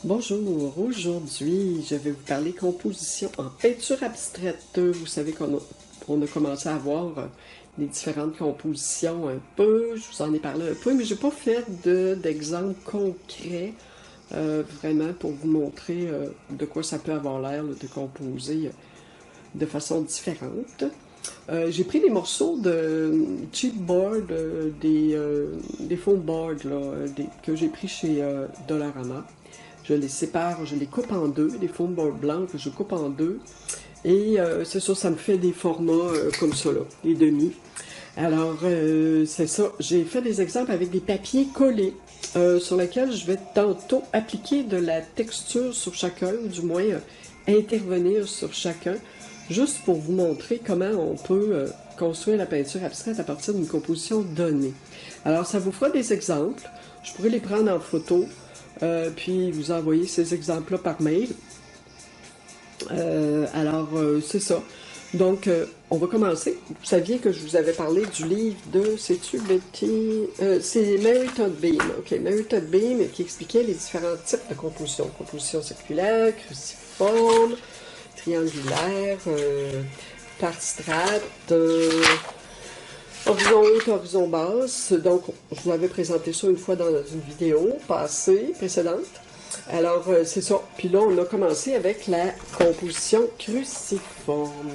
Bonjour, aujourd'hui je vais vous parler composition en peinture abstraite. Vous savez qu'on a commencé à voir les différentes compositions un peu, je vous en ai parlé un peu, mais j'ai pas fait d'exemple concret vraiment pour vous montrer de quoi ça peut avoir l'air de composer de façon différente. J'ai pris des morceaux de chipboard, des foam boards que j'ai pris chez Dollarama. Je les sépare, je les coupe en deux, des foam boards blancs que je coupe en deux. Et c'est ça, ça me fait des formats comme ça, là, des demi. Alors, c'est ça. J'ai fait des exemples avec des papiers collés sur lesquels je vais tantôt appliquer de la texture sur chacun, ou du moins intervenir sur chacun, juste pour vous montrer comment on peut construire la peinture abstraite à partir d'une composition donnée. Alors, ça vous fera des exemples. Je pourrais les prendre en photo, puis vous envoyer ces exemples-là par mail. C'est ça. Donc, on va commencer. Vous saviez que je vous avais parlé du livre de, c'est-tu Betty? C'est Mary Todd Beam. OK, Mary Todd Beam qui expliquait les différents types de composition. Composition circulaire, cruciforme, triangulaire, par strate, horizon haute, horizon basse. Donc, je vous avais présenté ça une fois dans une vidéo précédente. Alors, c'est ça. Puis là, on a commencé avec la composition cruciforme.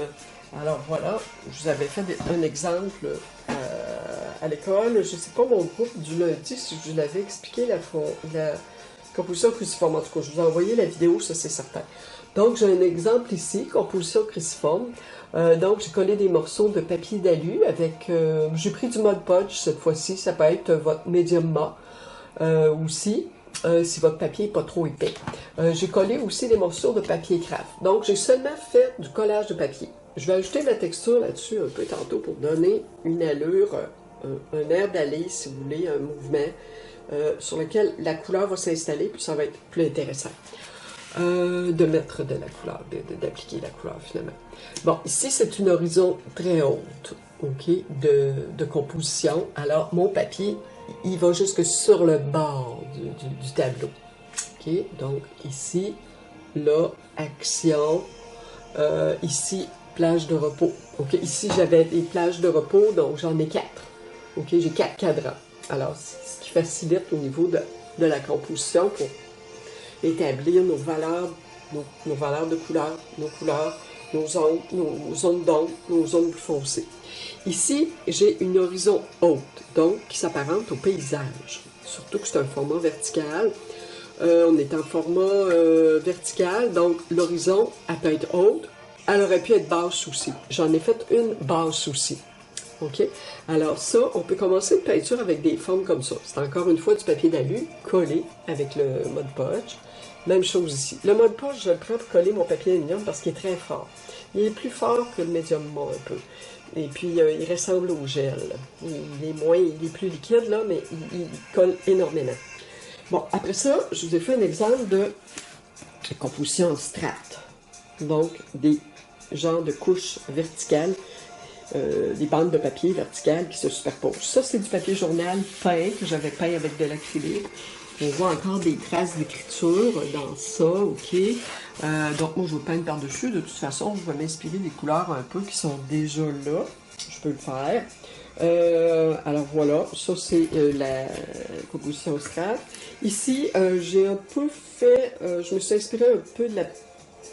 Alors, voilà, je vous avais fait un exemple à l'école. Je ne sais pas, mon groupe du lundi, si je vous l'avais expliqué, la composition cruciforme. En tout cas, je vous ai envoyé la vidéo, ça c'est certain. Donc, j'ai un exemple ici, composition cruciforme. Donc, j'ai collé des morceaux de papier d'alu avec... j'ai pris du Mod Podge cette fois-ci. Ça peut être votre médium mat aussi. Si votre papier n'est pas trop épais. J'ai collé aussi des morceaux de papier craft. Donc, j'ai seulement fait du collage de papier. Je vais ajouter de la texture là-dessus un peu tantôt pour donner une allure, un air d'aller, si vous voulez, un mouvement sur lequel la couleur va s'installer, puis ça va être plus intéressant de mettre de la couleur, d'appliquer la couleur finalement. Bon, ici, c'est une horizon très haute, OK, de composition. Alors, mon papier, il va jusque sur le bord du tableau. OK, donc ici, là, action, ici, plage de repos. OK, ici, j'avais des plages de repos, donc j'en ai 4. OK, j'ai 4 cadrans. Alors, ce qui facilite au niveau de la composition pour établir nos valeurs de couleur, nos zones d'ombre, nos zones plus foncées. Ici, j'ai une horizon haute, donc qui s'apparente au paysage. Surtout que c'est un format vertical. On est en format vertical, donc l'horizon, elle peut être haute, elle aurait pu être basse aussi. J'en ai fait une basse aussi. OK? Alors ça, on peut commencer une peinture avec des formes comme ça. C'est encore une fois du papier d'alu collé avec le Mod Podge. Même chose ici. Le Mod Podge, je le prends pour coller mon papier aluminium parce qu'il est très fort. Il est plus fort que le médium mat un peu. Et puis, il ressemble au gel. Il est plus liquide, là, mais il colle énormément. Bon, après ça, je vous ai fait un exemple de composition en strates. Donc, des genres de couches verticales, des bandes de papier verticales qui se superposent. Ça, c'est du papier journal peint, que j'avais peint avec de l'acrylique. On voit encore des traces d'écriture dans ça, OK? Donc, moi, je vais peindre par-dessus. De toute façon, je vais m'inspirer des couleurs un peu qui sont déjà là. Je peux le faire. Alors, voilà. Ça, c'est la composition strat. Ici, j'ai un peu fait... je me suis inspiré un peu de la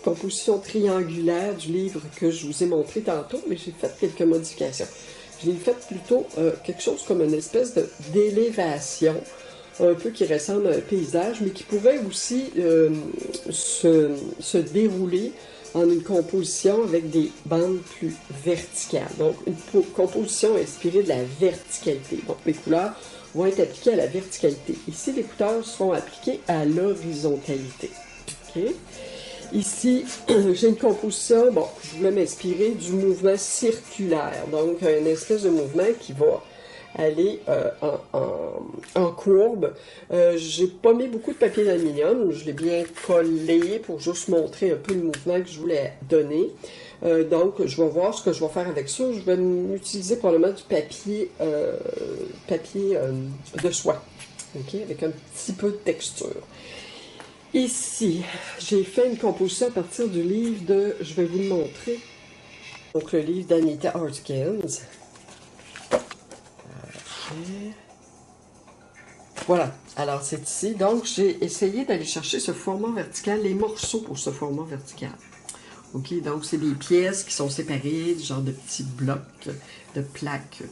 composition triangulaire du livre que je vous ai montré tantôt, mais j'ai fait quelques modifications. J'ai fait plutôt quelque chose comme une espèce d'élévation, un peu qui ressemble à un paysage, mais qui pourrait aussi se dérouler en une composition avec des bandes plus verticales. Donc, une composition inspirée de la verticalité. Donc, mes couleurs vont être appliquées à la verticalité. Ici, les couleurs seront appliquées à l'horizontalité. OK? Ici, j'ai une composition, bon, je voulais m'inspirer du mouvement circulaire. Donc, une espèce de mouvement qui va aller en courbe. J'ai pas mis beaucoup de papier d'aluminium, je l'ai bien collé pour juste montrer un peu le mouvement que je voulais donner. Donc, je vais voir ce que je vais faire avec ça. Je vais utiliser probablement du papier, de soie, okay, avec un petit peu de texture. Ici, j'ai fait une composition à partir du livre de, je vais vous le montrer, donc le livre d'Anita Ortkins. Voilà, alors c'est ici. Donc, j'ai essayé d'aller chercher ce format vertical, les morceaux pour ce format vertical. OK, donc c'est des pièces qui sont séparées, genre de petits blocs, de plaques.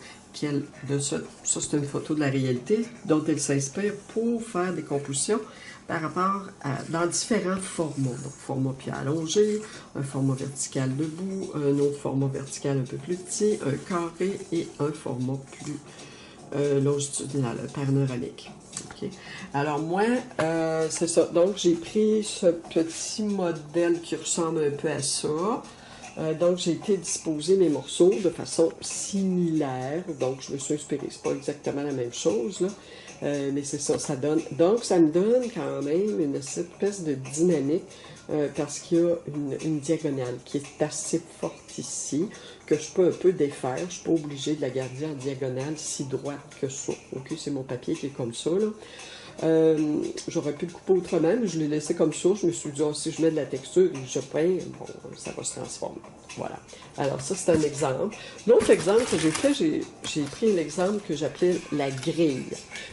Ça c'est une photo de la réalité dont elle s'inspire pour faire des compositions par rapport dans différents formats. Donc, format pied allongé, un format vertical debout, un autre format vertical un peu plus petit, un carré et un format plus longitudinal, panoramique. Okay. Alors moi, c'est ça. Donc j'ai pris ce petit modèle qui ressemble un peu à ça. Donc j'ai été disposer mes morceaux de façon similaire. Donc je me suis inspirée. C'est pas exactement la même chose, là. Mais c'est ça, ça donne. Donc ça me donne quand même une espèce de dynamique parce qu'il y a une diagonale qui est assez forte ici, que je peux un peu défaire. Je ne suis pas obligée de la garder en diagonale si droite que ça. Ok, c'est mon papier qui est comme ça, là. J'aurais pu le couper autrement, mais je l'ai laissé comme ça. Je me suis dit, oh, si je mets de la texture et je peins, bon, ça va se transformer. Voilà. Alors ça, c'est un exemple. L'autre exemple que j'ai fait, j'ai pris un exemple que j'appelais la grille.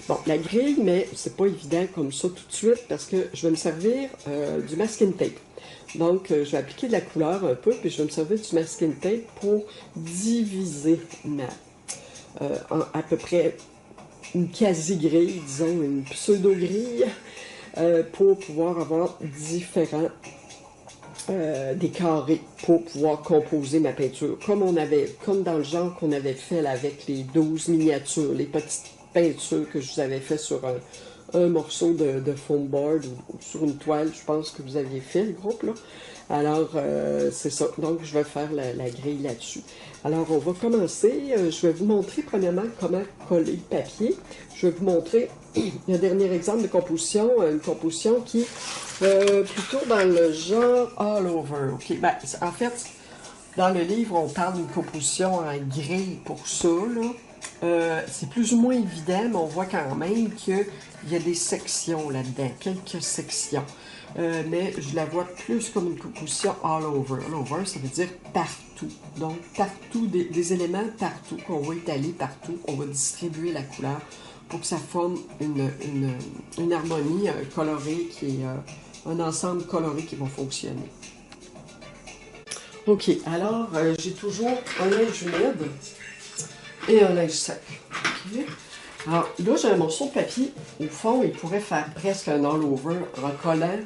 Bon, la grille, mais c'est pas évident comme ça tout de suite parce que je vais me servir du masking tape. Donc, je vais appliquer de la couleur un peu, puis je vais me servir du masking tape pour diviser à peu près une quasi-grille, disons, une pseudo-grille, pour pouvoir avoir différents des carrés pour pouvoir composer ma peinture. Comme dans le genre qu'on avait fait là, avec les 12 miniatures, les petites peintures que je vous avais fait sur un morceau de foam board ou sur une toile, je pense que vous aviez fait, le groupe, là. Alors, c'est ça. Donc, je vais faire la grille là-dessus. Alors, on va commencer. Je vais vous montrer, premièrement, comment coller le papier. Je vais vous montrer le dernier exemple de composition, une composition qui est plutôt dans le genre all over. OK, ben, en fait, dans le livre, on parle d'une composition en grille pour ça, là. C'est plus ou moins évident, mais on voit quand même qu'il y a des sections là-dedans, quelques sections. Mais je la vois plus comme une composition all over. All over, ça veut dire partout. Donc, partout, des éléments partout, qu'on va étaler partout. On va distribuer la couleur pour que ça forme une harmonie colorée, qui est un ensemble coloré qui va fonctionner. OK, alors, j'ai toujours un linge humide et un linge sec. Okay. Alors, là, j'ai un morceau de papier. Au fond, il pourrait faire presque un all-over en collant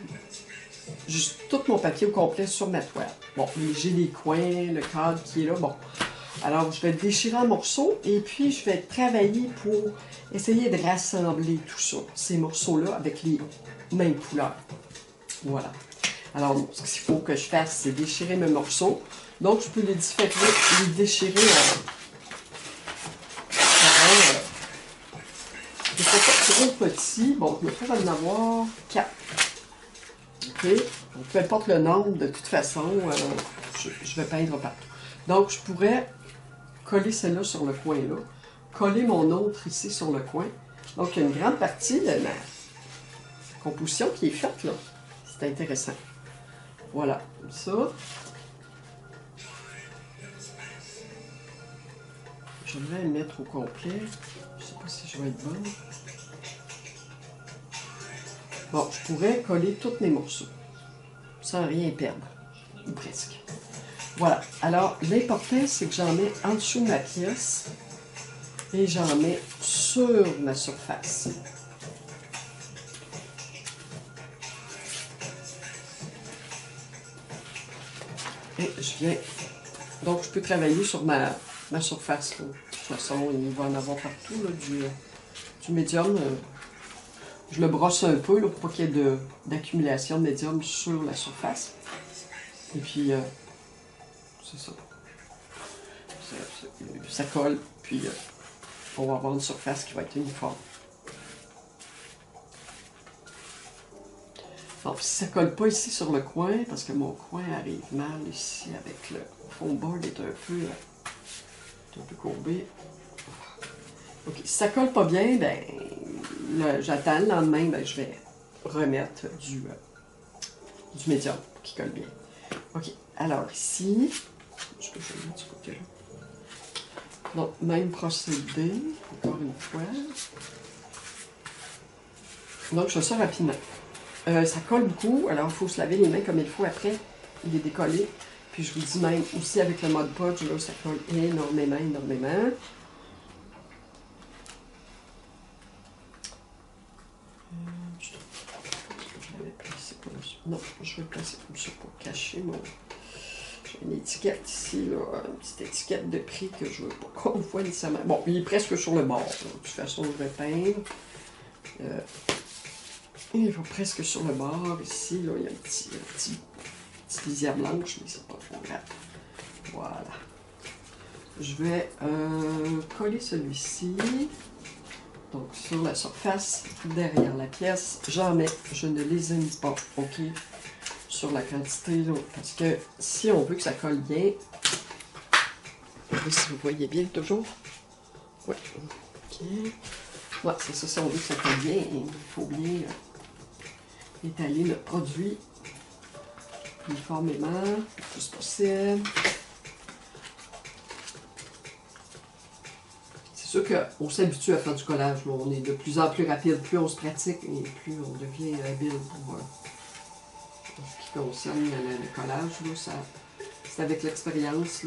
juste tout mon papier au complet sur ma toile. Bon, j'ai les coins, le cadre qui est là. Bon, alors je vais le déchirer en morceaux et puis je vais travailler pour essayer de rassembler tout ça, ces morceaux-là, avec les mêmes couleurs. Voilà. Alors, ce qu'il faut que je fasse, c'est déchirer mes morceaux. Donc, je peux les déchirer je ne fais pas trop petit. Bon, je me fais en avoir 4. OK? Donc, peu importe le nombre, de toute façon, je vais peindre partout. Donc, je pourrais coller celle-là sur le coin là, coller mon autre ici sur le coin. Donc, il y a une grande partie de ma composition qui est faite là. C'est intéressant. Voilà, comme ça. J'aimerais le mettre au complet. Je ne sais pas si je vais être bonne. Bon, je pourrais coller tous mes morceaux, sans rien perdre, ou presque. Voilà, alors l'important, c'est que j'en mets en dessous de ma pièce, et j'en mets sur ma surface. Et je viens, donc je peux travailler sur ma surface. De toute façon, il va en avoir partout, là, du médium. Je le brosse un peu là, pour pas qu'il y ait d'accumulation de médium sur la surface. Et puis, c'est ça. Ça colle, puis on va avoir une surface qui va être uniforme. Donc, si ça ne colle pas ici sur le coin, parce que mon coin arrive mal ici avec le foam board est un peu courbé. Ok, si ça ne colle pas bien, ben j'attends le lendemain, ben, je vais remettre du médium qui colle bien. OK. Alors ici, je peux faire du côté là. Donc, même procédé, encore une fois. Donc, je fais ça rapidement. Ça colle beaucoup, alors il faut se laver les mains comme il faut après. Il est décollé. Puis je vous dis même aussi avec le Mod Podge, là, ça colle énormément, énormément. Je l'avais placé comme ça. Non, je vais le placer comme ça pour cacher mon... J'ai une étiquette ici, là, une petite étiquette de prix que je veux pas qu'on voit nécessairement. Bon, il est presque sur le bord. Là. De toute façon, je vais peindre. Il va presque sur le bord. Ici, là, il y a une petite lisière blanche, mais c'est pas trop grave. Voilà. Je vais coller celui-ci. Donc, sur la surface, derrière la pièce, j'en mets, je ne lésine pas, OK? Sur la quantité, là, parce que si on veut que ça colle bien, si vous voyez bien toujours, ouais, OK. Ouais, c'est ça, si on veut que ça colle bien, il faut bien étaler le produit uniformément, le plus possible. C'est sûr qu'on s'habitue à faire du collage, mais on est de plus en plus rapide, plus on se pratique et plus on devient habile pour ce qui concerne le collage. C'est avec l'expérience.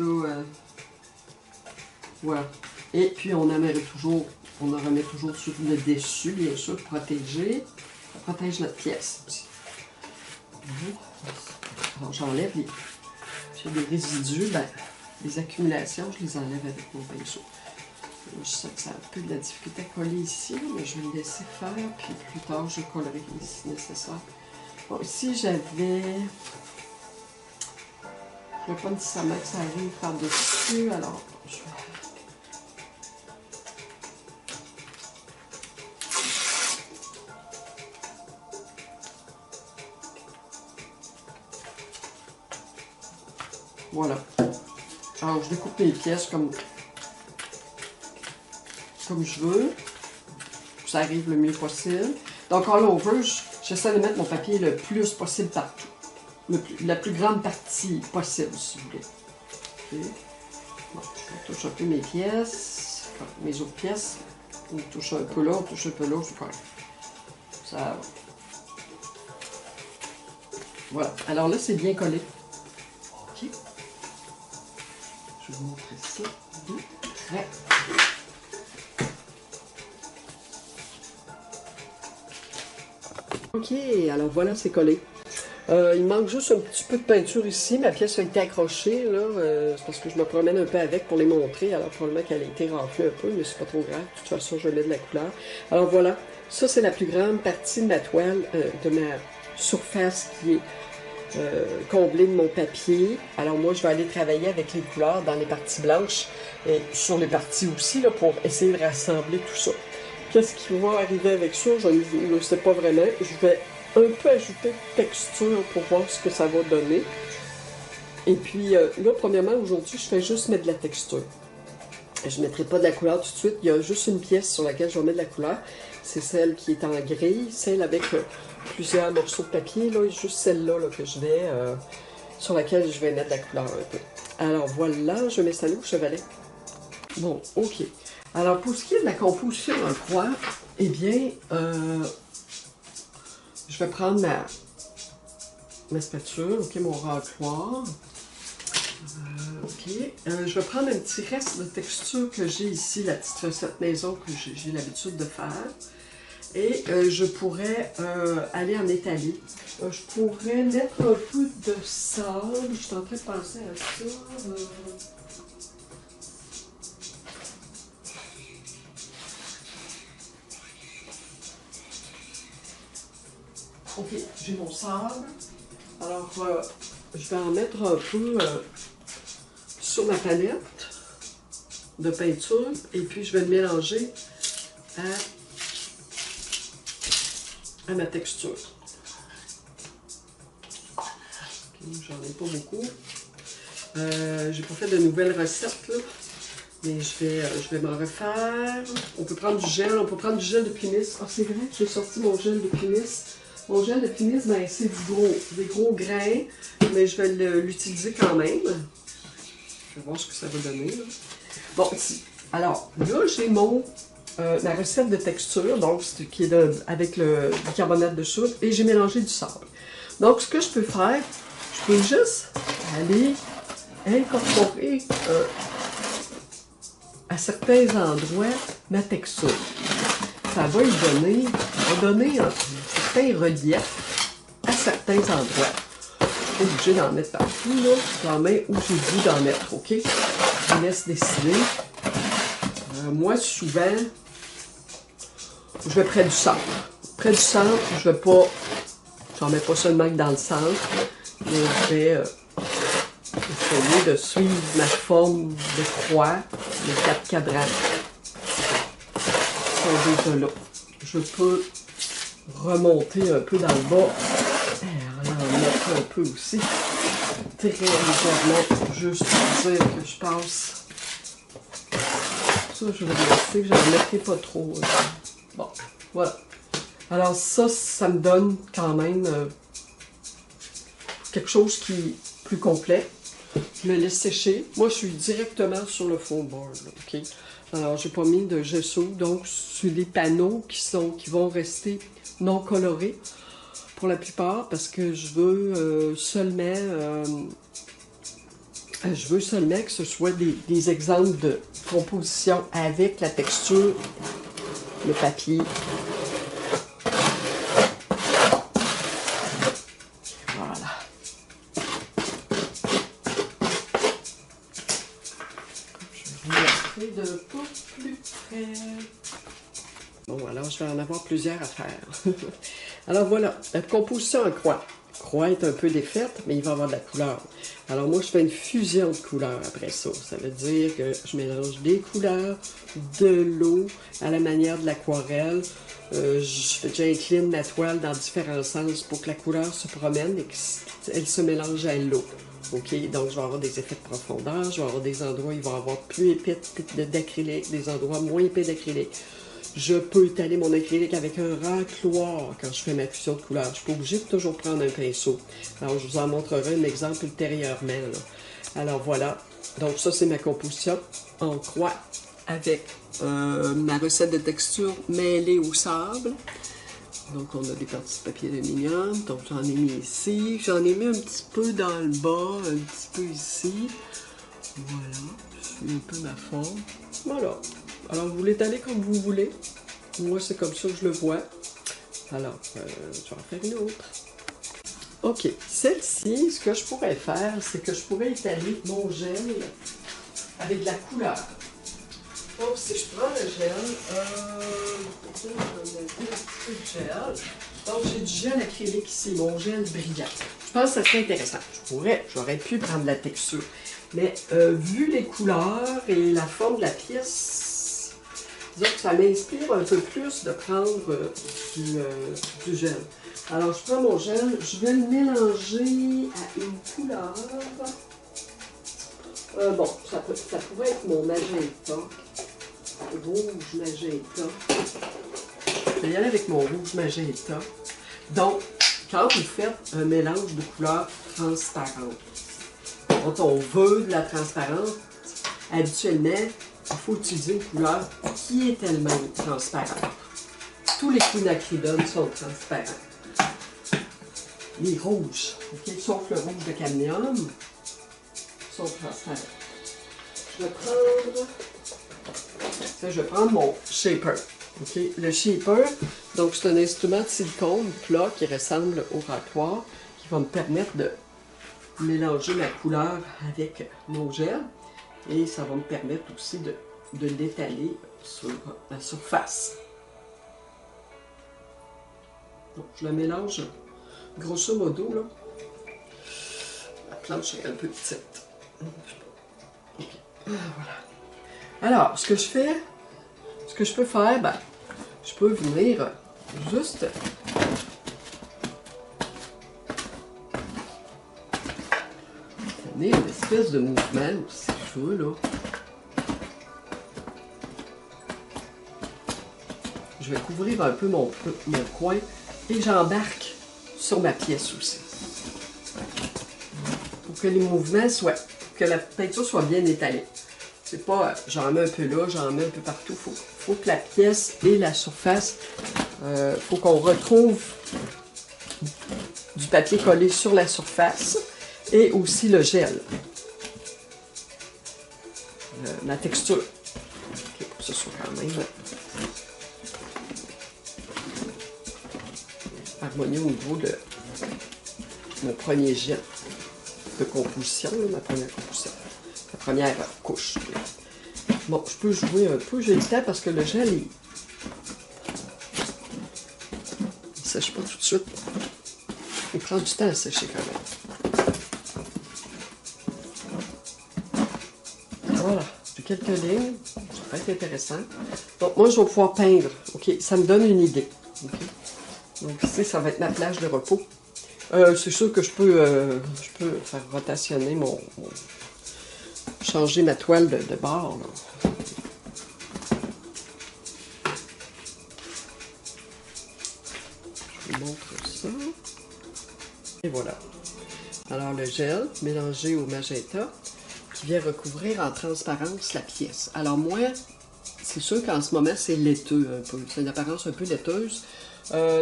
Voilà. Et puis on en remet toujours sur le dessus, bien sûr, pour protéger. Ça protège notre pièce aussi. Alors j'enlève les résidus, les accumulations, je les enlève avec mon pinceau. Je sens que ça a un peu de la difficulté à coller ici, mais je vais le laisser faire, puis plus tard je collerai si nécessaire. Bon, ici j'avais... Je ne veux pas nécessairement que ça arrive par-dessus, alors je vais... Voilà. Alors je découpe mes pièces comme je veux. Ça arrive le mieux possible. Donc all over, j'essaie de mettre mon papier le plus possible partout. La plus grande partie possible, si vous voulez. Okay. Bon, je touche un peu mes pièces, mes autres pièces. On touche un peu là, on touche un peu là, c'est correct. Ça va. Voilà. Alors là, c'est bien collé. OK. Je vais vous montrer ça de près. OK, alors voilà, c'est collé. Il manque juste un petit peu de peinture ici. Ma pièce a été accrochée, là. C'est parce que je me promène un peu avec pour les montrer. Alors probablement qu'elle a été raflée un peu, mais c'est pas trop grave. De toute façon, je mets de la couleur. Alors voilà, ça c'est la plus grande partie de ma toile, de ma surface qui est comblée de mon papier. Alors moi, je vais aller travailler avec les couleurs dans les parties blanches et sur les parties aussi, là, pour essayer de rassembler tout ça. Qu'est-ce qui va arriver avec ça? Je ne sais pas vraiment. Je vais un peu ajouter de texture pour voir ce que ça va donner. Et puis là, premièrement, aujourd'hui, je fais juste mettre de la texture. Je ne mettrai pas de la couleur tout de suite. Il y a juste une pièce sur laquelle je vais mettre de la couleur. C'est celle qui est en grille, celle avec plusieurs morceaux de papier. Là, juste celle-là que je vais, sur laquelle je vais mettre de la couleur un peu. Alors voilà, je mets ça là au chevalet. Bon, OK. Alors, pour ce qui est de la composition en croix, eh bien, je vais prendre ma spatule, OK, mon racloir. OK. Je vais prendre un petit reste de texture que j'ai ici, la petite recette maison que j'ai l'habitude de faire. Et je pourrais aller en étaler. Je pourrais mettre un peu de sable. Je suis en train de penser à ça. OK, j'ai mon sable. Alors, je vais en mettre un peu sur ma palette de peinture. Et puis, je vais le mélanger à ma texture. Okay, j'en ai pas beaucoup. J'ai pas fait de nouvelles recettes, là. Mais je vais m'en refaire. On peut prendre du gel de prémisse. Ah, c'est vrai, j'ai sorti mon gel de prémisse. Mon gel de finisse, ben, c'est des gros grains, mais je vais l'utiliser quand même. Je vais voir ce que ça va donner. Là. Bon, alors, là, j'ai ma recette de texture, donc qui est avec le bicarbonate de soude, et j'ai mélangé du sable. Donc, ce que je peux faire, je peux juste aller incorporer à certains endroits ma texture. Ça va donner un certain relief à certains endroits. Je suis pas obligée d'en mettre partout, là, quand même où j'ai le goût d'en mettre, ok? Je vous laisse décider. Moi, souvent, je vais près du centre. Près du centre, je vais pas, j'en mets pas seulement que dans le centre, mais je vais essayer de suivre ma forme de croix, les 4 cadrans. Ils sont déjà là. Je peux remonter un peu dans le bas. Et en mettre un peu aussi. Très légèrement, juste pour dire que je passe. Ça, je vais laisser, que j'en mettrai pas trop. Bon, voilà. Alors ça me donne quand même quelque chose qui est plus complet. Je le laisse sécher. Moi, je suis directement sur le fond board, ok? Alors, j'ai pas mis de gesso, donc sur les panneaux qui vont rester non colorés pour la plupart, parce que je veux seulement que ce soit des exemples de composition avec la texture, le papier. Voilà. Je vais vous montrer d'un peu plus près. Bon, alors je vais en avoir plusieurs à faire. Alors voilà, la composition en croix. La croix est un peu défaite, mais il va y avoir de la couleur. Alors moi, je fais une fusion de couleurs après ça. Ça veut dire que je mélange des couleurs, de l'eau, à la manière de l'aquarelle. J'incline ma toile dans différents sens pour que la couleur se promène et qu'elle se mélange à l'eau. OK? Donc, je vais avoir des effets de profondeur. Je vais avoir des endroits où il va y avoir plus épais d'acrylique, des endroits moins épais d'acrylique. Je peux étaler mon acrylique avec un racloir quand je fais ma fusion de couleurs. Je ne suis pas obligée de toujours prendre un pinceau. Alors, je vous en montrerai un exemple ultérieurement. Là. Alors, voilà. Donc, ça, c'est ma composition en croix avec ma recette de texture mêlée au sable. Donc, on a des parties de papier d'aluminium. Donc, j'en ai mis ici. J'en ai mis un petit peu dans le bas, un petit peu ici. Voilà. Je fais un peu ma forme. Voilà. Alors, vous l'étalez comme vous voulez. Moi, c'est comme ça que je le vois. Alors, je vais en faire une autre. OK. Celle-ci, ce que je pourrais faire, c'est que je pourrais étaler mon gel avec de la couleur. Donc, si je prends le gel, je vais mettre un petit peu de gel. Donc, j'ai du gel acrylique ici, mon gel brillant. Je pense que ça serait intéressant. J'aurais pu prendre la texture. Mais vu les couleurs et la forme de la pièce, disons que ça m'inspire un peu plus de prendre du gel. Alors, je prends mon gel, je vais le mélanger à une couleur. Bon, ça pourrait être mon magenta. Rouge magenta. Je vais y aller avec mon rouge magenta. Donc, quand vous faites un mélange de couleurs transparentes, quand on veut de la transparence, habituellement, il faut utiliser une couleur qui est elle-même transparente. Tous les quinacridone sont transparents. Les rouges, okay, sauf le rouge de cadmium, sont transparents. Je vais prendre mon shaper. Okay. Le shaper, donc c'est un instrument de silicone plat qui ressemble au racloir, qui va me permettre de mélanger la couleur avec mon gel. Et ça va me permettre aussi de l'étaler sur la surface. Donc, je le mélange grosso modo, là. La planche est un peu petite. Okay. Voilà. Alors, ce que je peux faire, ben, je peux venir juste donner une espèce de mouvement, si je veux, là. Je vais couvrir un peu mon coin et j'embarque sur ma pièce aussi. Pour que les mouvements soient, que la peinture soit bien étalée. C'est pas, j'en mets un peu là, j'en mets un peu partout. Faut que la pièce et la surface, faut qu'on retrouve du papier collé sur la surface et aussi le gel. La texture. Okay, pour que ce soit quand même harmonieux au niveau de mon premier gel de composition, ma première composition, la première couche. Bon, je peux jouer un peu, j'ai le temps parce que le gel, il ne sèche pas tout de suite. Il prend du temps à sécher quand même. Voilà, j'ai quelques lignes, ça va être intéressant. Donc moi, je vais pouvoir peindre, ok, ça me donne une idée. Okay? Donc ici, ça va être ma plage de repos. C'est sûr que je peux faire rotationner changer ma toile de bord. Là. Je vous montre ça. Et voilà. Alors le gel mélangé au magenta qui vient recouvrir en transparence la pièce. Alors moi, c'est sûr qu'en ce moment, c'est laiteux un peu. C'est une apparence un peu laiteuse.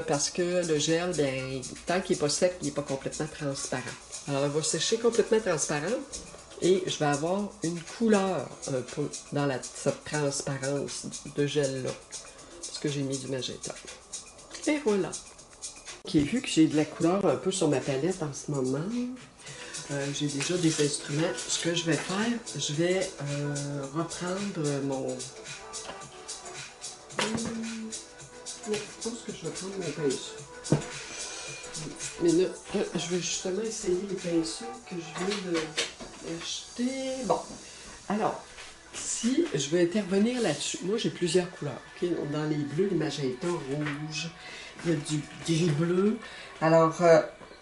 Parce que le gel, ben, tant qu'il n'est pas sec, il n'est pas complètement transparent. Alors, il va sécher complètement transparent et je vais avoir une couleur un peu dans cette transparence de gel-là. Parce que j'ai mis du magenta. Et voilà. Ok, vu que j'ai de la couleur un peu sur ma palette en ce moment, j'ai déjà des instruments. Ce que je vais faire, je vais reprendre mon... Je pense que je vais prendre mon pinceau. Mais là, je vais justement essayer les pinceaux que je viens d'acheter. Bon, alors, si je vais intervenir là-dessus, moi j'ai plusieurs couleurs. Okay? Dans les bleus, les magentas, rouges, il y a du gris bleu. Alors,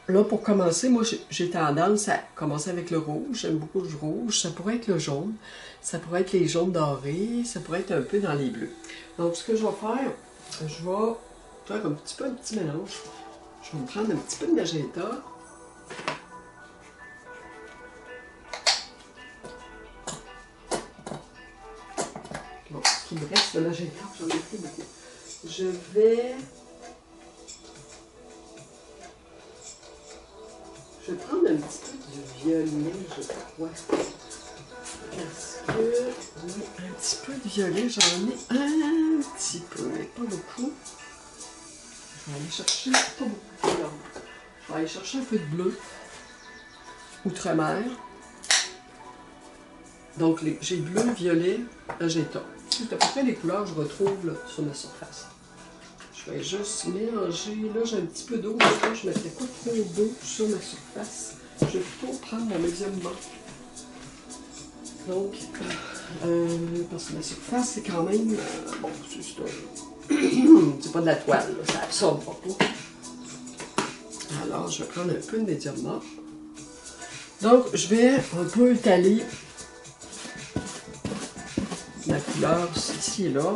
là pour commencer, moi j'ai tendance à commencer avec le rouge. J'aime beaucoup le rouge. Ça pourrait être le jaune. Ça pourrait être les jaunes dorés. Ça pourrait être un peu dans les bleus. Donc, ce que je vais faire, je vais faire un petit mélange. Je vais me prendre un petit peu de magenta. Bon, ce qui me reste de magenta, j'en ai plus beaucoup. Je vais prendre un petit peu du violet, je crois. Parce que, oui, un petit peu de violet, j'en ai un petit peu, mais pas beaucoup. Je vais aller chercher pas beaucoup. Alors, je vais aller chercher un peu de bleu, outre-mer. Donc, j'ai bleu, violet, magenta. C'est à peu près les couleurs que je retrouve là, sur ma surface. Je vais juste mélanger. Là, j'ai un petit peu d'eau. Je ne mettrai pas trop d'eau sur ma surface. Je vais plutôt prendre mon médium blanc. Donc, parce que ma surface, c'est quand même... bon, c'est pas de la toile, là, ça absorbe pas. Alors, je vais prendre un peu de médium mort. Donc, je vais un peu étaler ma couleur ici et là.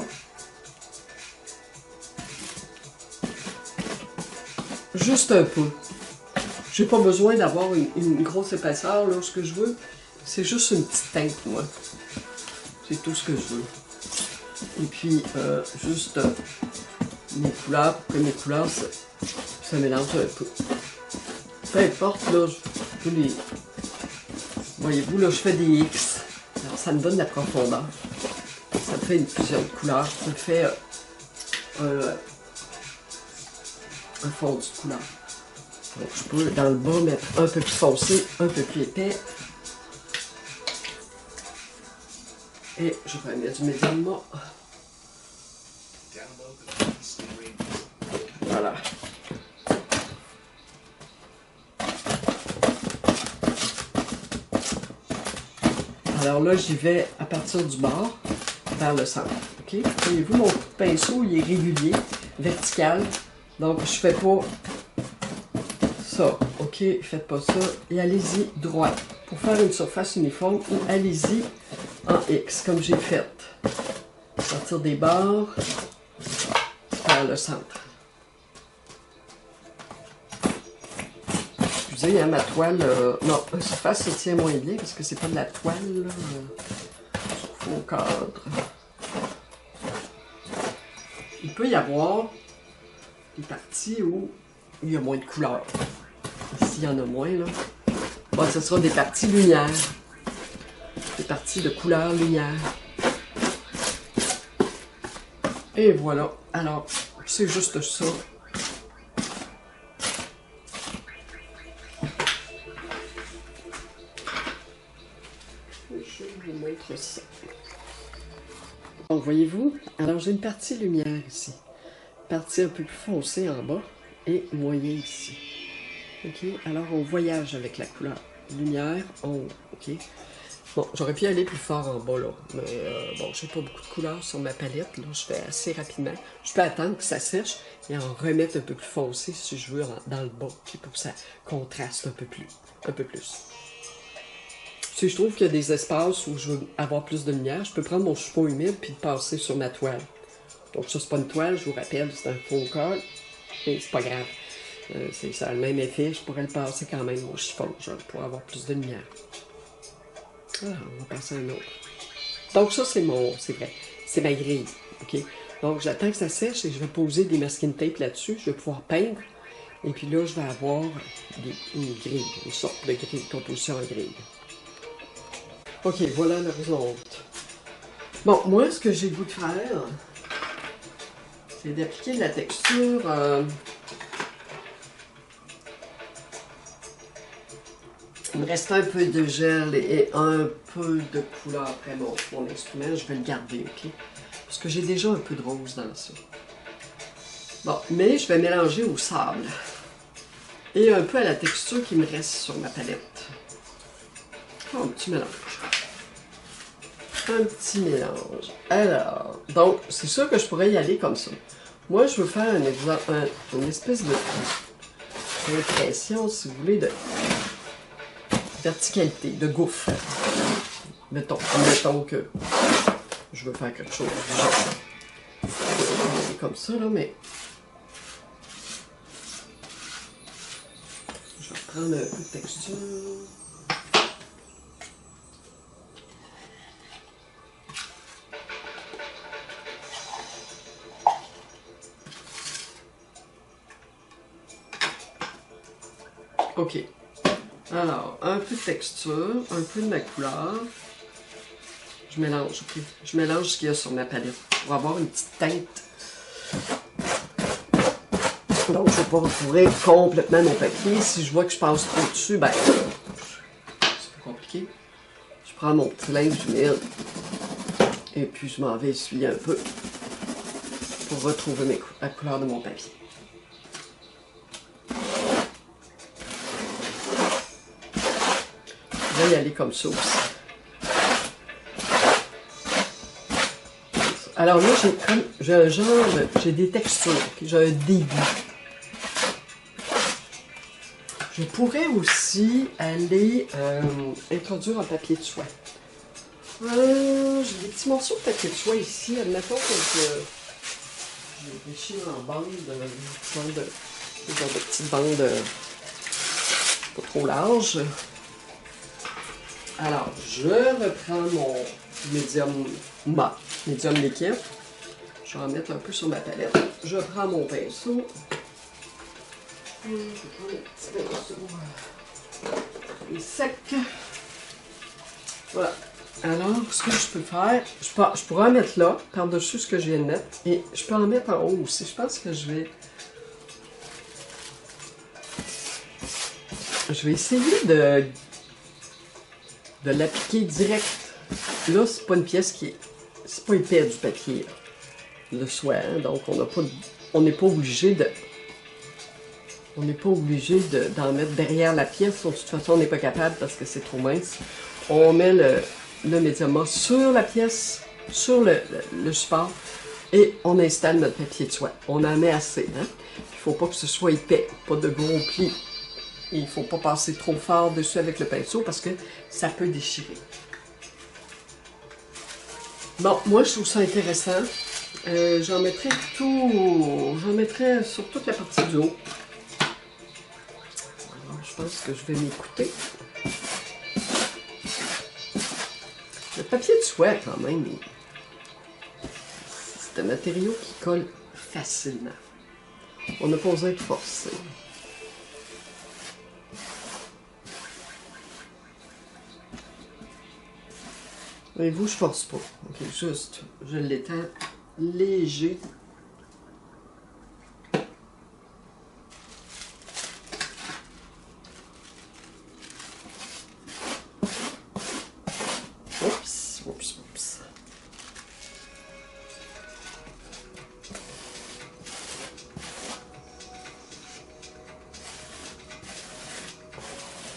Juste un peu. J'ai pas besoin d'avoir une grosse épaisseur, là. Ce que je veux, c'est juste une petite teinte, moi. C'est tout ce que je veux. Et puis, juste mes couleurs, pour que mes couleurs se mélangent un peu. Peu importe, là, je les... Voyez-vous, là, je fais des X. Alors, ça me donne de la profondeur. Ça me fait une fusion de couleurs. Ça me fait un fondu de couleur. Donc, je peux, dans le bas, mettre un peu plus foncé, un peu plus épais. Et je vais mettre du médium mort. Voilà. Alors là, j'y vais à partir du bord vers le centre. Ok? Voyez-vous, mon pinceau, il est régulier, vertical. Donc, je fais pas ça. Ok? Faites pas ça. Et allez-y droit. Pour faire une surface uniforme, ou allez-y en X, comme j'ai fait. Partir des bords vers le centre. excusez, hein, ma toile, non, la surface se tient moins bien parce que c'est pas de la toile, là, faux cadre. Il peut y avoir des parties où il y a moins de couleurs. Ici, il y en a moins, là. Bon, ce sera des parties lumière. Des parties de couleur lumière. Et voilà. Alors, c'est juste ça. Je vous montre ça. Donc, voyez-vous, alors j'ai une partie lumière ici. Partie un peu plus foncée en bas et moyen ici. OK? Alors, on voyage avec la couleur. Lumière, on... OK? Bon, j'aurais pu aller plus fort en bas, là. Mais bon, j'ai pas beaucoup de couleurs sur ma palette, là. Je fais assez rapidement. Je peux attendre que ça sèche et en remettre un peu plus foncé si je veux dans le bas, pour que ça contraste un peu plus. Si je trouve qu'il y a des espaces où je veux avoir plus de lumière, je peux prendre mon chiffon humide puis le passer sur ma toile. Donc ça, c'est pas une toile, je vous rappelle, c'est un faux col, mais c'est pas grave. Ça a le même effet, je pourrais le passer quand même au chiffon, genre, pour avoir plus de lumière. Ah, on va passer à un autre. Donc ça, c'est vrai, c'est ma grille, OK? Donc j'attends que ça sèche et je vais poser des masking tape là-dessus, je vais pouvoir peindre. Et puis là, je vais avoir une grille, une sorte de grille, composition en grille. OK, voilà l'horizonte. Bon, moi, ce que j'ai le goût de faire, c'est d'appliquer de la texture... Il me reste un peu de gel et un peu de couleur après mon instrument. Je vais le garder, OK? Parce que j'ai déjà un peu de rose dans ça. Bon, mais je vais mélanger au sable. Et un peu à la texture qui me reste sur ma palette. Oh, un petit mélange. Un petit mélange. Alors, donc, c'est sûr que je pourrais y aller comme ça. Moi, je veux faire une espèce de impression, si vous voulez, de verticalité, de gouffre. Mettons que je veux faire quelque chose du genre. C'est comme ça, là, mais... Je vais prendre un peu de texture. OK. Alors, un peu de texture, un peu de ma couleur. Je mélange, OK? Je mélange ce qu'il y a sur ma palette pour avoir une petite teinte. Donc, je ne vais pas recouvrir complètement mon papier. Si je vois que je passe trop dessus, ben, c'est pas compliqué. Je prends mon petit linge humide et puis je m'en vais essuyer un peu pour retrouver la couleur de mon papier. Je vais y aller comme ça aussi. Alors là, j'ai des textures, okay? J'ai un début. Je pourrais aussi aller introduire un papier de soie. J'ai des petits morceaux de papier de soie ici. Admettons que je déchire en bande, de petites bandes pas trop larges. Alors, je reprends mon médium liquide. Je vais en mettre un peu sur ma palette. Je prends mon pinceau. Je prends le petit pinceau. Il est sec. Voilà. Alors, ce que je peux faire, je pourrais en mettre là, par-dessus ce que je viens de mettre. Et je peux en mettre en haut aussi. Je pense que je vais essayer de l'appliquer direct. Là, c'est pas une pièce qui est... C'est pas épais du papier, le soie, hein? Donc on n'est pas obligé d'en mettre derrière la pièce. De toute façon, on n'est pas capable parce que c'est trop mince. On met le médium sur la pièce, sur le support, et on installe notre papier de soie. On en met assez, hein? Il faut pas que ce soit épais, pas de gros plis. Il ne faut pas passer trop fort dessus avec le pinceau parce que ça peut déchirer. Bon, moi je trouve ça intéressant. J'en mettrai sur toute la partie du haut. Alors, je pense que je vais m'écouter. Le papier de soie, quand même, c'est un matériau qui colle facilement. On n'a pas besoin de forcer. Voyez-vous, je force pas. Ok, juste, je l'étends léger. Oups, oups, oups.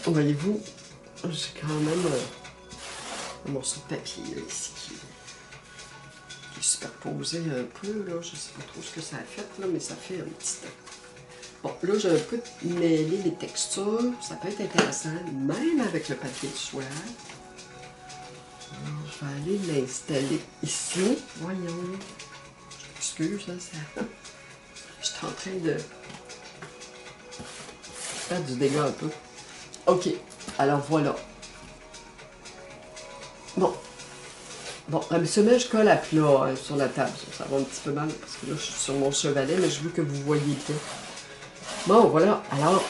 Voyez-vous, j'ai quand même un morceau de papier là, ici qui est superposé un peu. Là. Je ne sais pas trop ce que ça a fait, là, mais ça fait un petit temps. Bon, là, j'ai un peu mêlé les textures. Ça peut être intéressant, même avec le papier de soie. Alors, je vais aller l'installer ici. Voyons. Je m'excuse, hein, ça... Je suis en train de faire du dégât un peu. OK. Alors, voilà. Bon. Bon, habituellement, je colle à plat sur la table. Ça va un petit peu mal parce que là, je suis sur mon chevalet, mais je veux que vous voyez bien. Bon, voilà. Alors,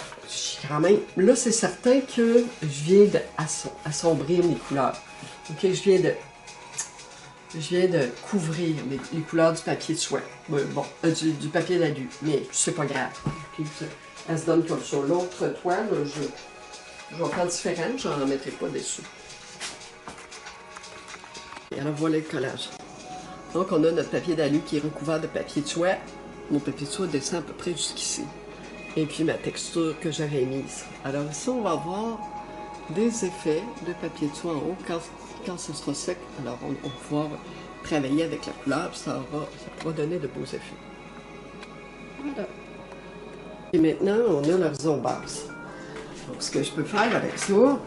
quand même, là, c'est certain que je viens d'assombrir mes couleurs. OK, je viens de couvrir les couleurs du papier de soie. Bon, du papier d'alu, mais c'est pas grave. Okay, elle se donne comme ça. L'autre toile, je vais faire différent, je n'en mettrai pas dessus. Et alors voilà le collage. Donc on a notre papier d'alu qui est recouvert de papier de soie. Mon papier de soie descend à peu près jusqu'ici. Et puis ma texture que j'avais mise. Alors ici on va avoir des effets de papier de soie en haut quand ce sera sec. Alors on va pouvoir travailler avec la couleur, ça va donner de beaux effets. Voilà. Et maintenant on a l'horizon basse. Donc ce que je peux faire avec ça,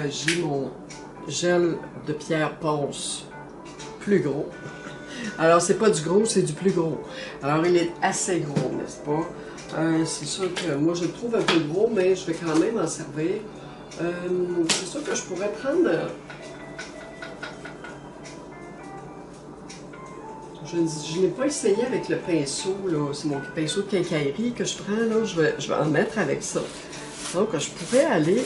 j'ai mon gel de pierre ponce plus gros. Alors c'est pas du gros, c'est du plus gros. Alors il est assez gros, n'est-ce pas? C'est sûr que moi je le trouve un peu gros, mais je vais quand même en servir. C'est sûr que je pourrais prendre... Je n'ai pas essayé avec le pinceau, c'est mon pinceau de quincaillerie que je prends, là, je vais en mettre avec ça. Donc je pourrais aller...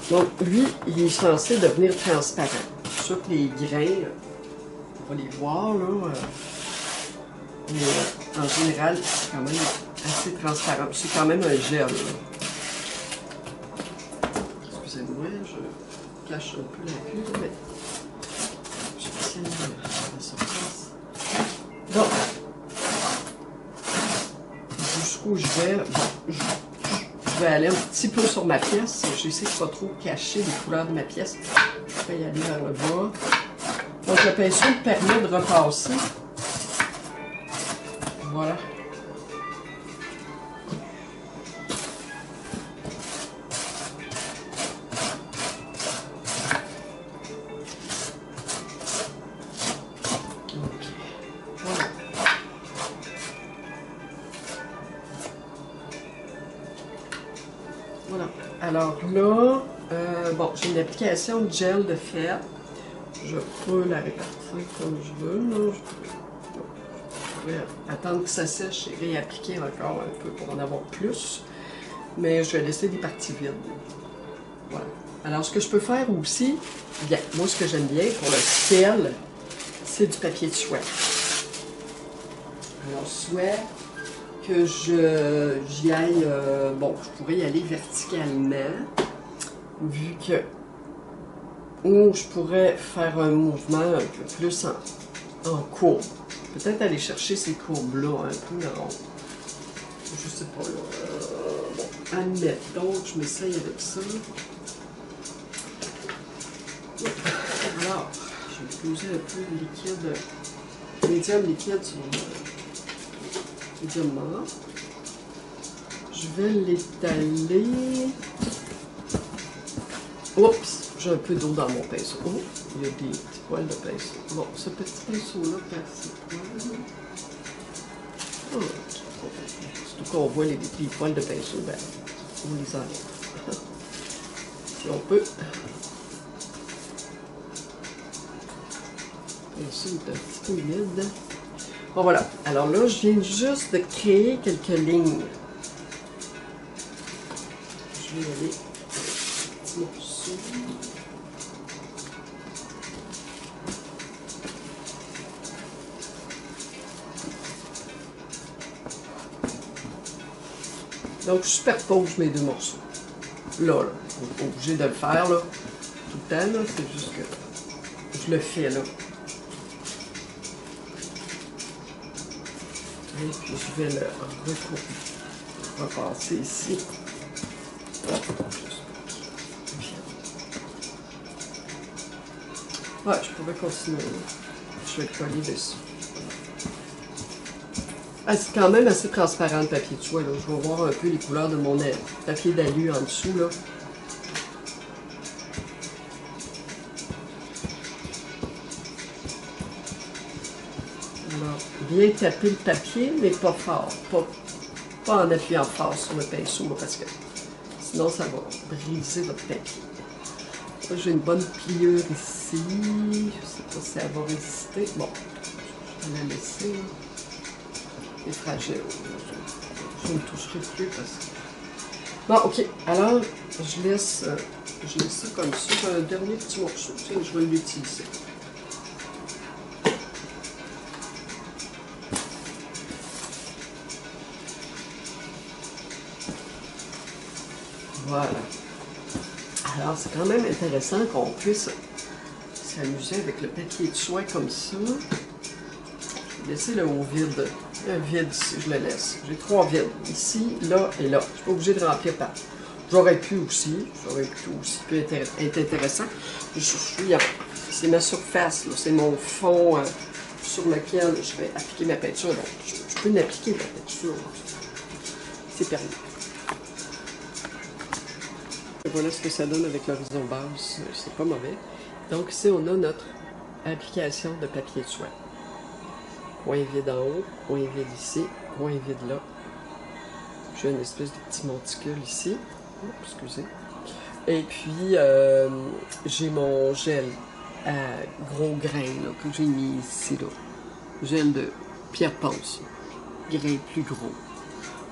Donc lui, il est censé devenir transparent. Je suis sûr que les grains, on va les voir, là. Mais en général, c'est quand même assez transparent. C'est quand même un gel. Excusez-moi, je cache un peu la vue, mais je vais essayer de la surface. Donc, jusqu'où je vais, bon, je vais aller un petit peu sur ma pièce. J'essaie de pas trop cacher les couleurs de ma pièce. Je vais y aller vers le bas. Donc, le pinceau me permet de repasser. Voilà. Voilà. Alors là, bon, j'ai une application de gel de fer. Je peux la répartir comme je veux. Là. Je pourrais attendre que ça sèche et réappliquer encore un peu pour en avoir plus. Mais je vais laisser des parties vides. Voilà. Alors, ce que je peux faire aussi, bien, moi, ce que j'aime bien pour le ciel, c'est du papier de soie. Alors, soit que j'y aille, bon, je pourrais y aller verticalement, vu que, ou je pourrais faire un mouvement un peu plus en courbe. Peut-être aller chercher ces courbes-là un peu dans, je sais pas, là, bon, admettons que je m'essaye avec ça. Alors, je vais poser un peu de liquide, médium liquide sur le médium mort. Je vais l'étaler. Oups, j'ai un peu d'eau dans mon pinceau. Oh, il y a des petits poils de pinceau. Bon, ce petit pinceau-là perd ses poils. Oh, qu'on voit les poils de pinceau, ben, on les enlève. Si on peut. Ici, il est un petit peu humide. Bon, voilà. Alors là, je viens juste de créer quelques lignes. Je vais y aller. Petit morceau. Donc, je superpose mes deux morceaux. Là, on est obligé de le faire, là, tout le temps, là. C'est juste que je le fais, là. Et puis, je vais le repasser ici. Ouais, je pourrais continuer. Je vais le coller dessus. Ah, c'est quand même assez transparent le papier de soie, là. Je vais voir un peu les couleurs de mon papier d'alu en dessous, là. Alors, bien taper le papier, mais pas fort. Pas en appuyant fort sur le pinceau, là, parce que sinon ça va briser votre papier. Là, j'ai une bonne pliure ici. Je sais pas si elle va résister. Bon, je vais la laisser, là. C'est fragile. Je ne toucherai plus parce que... Bon, ok. Alors, je laisse ça comme ça. J'ai un dernier petit morceau. Tiens, je vais l'utiliser. Voilà. Alors, c'est quand même intéressant qu'on puisse s'amuser avec le papier de soie comme ça. Je vais laisser le haut vide. Un vide ici, je le laisse. J'ai 3 vides. Ici, là et là. Je ne suis pas obligée de remplir par. J'aurais pu aussi. Pu être intéressant. C'est ma surface, c'est mon fond sur lequel je vais appliquer ma peinture. Donc, je peux l'appliquer la peinture. C'est permis. Et voilà ce que ça donne avec l'horizon basse. C'est pas mauvais. Donc ici, on a notre application de papier de soie. Point vide en haut, point vide ici, point vide là. J'ai une espèce de petit monticule ici. Oh, excusez. Et puis, j'ai mon gel à gros grains là, que j'ai mis ici. Là. Gel de pierre ponce. Grains plus gros.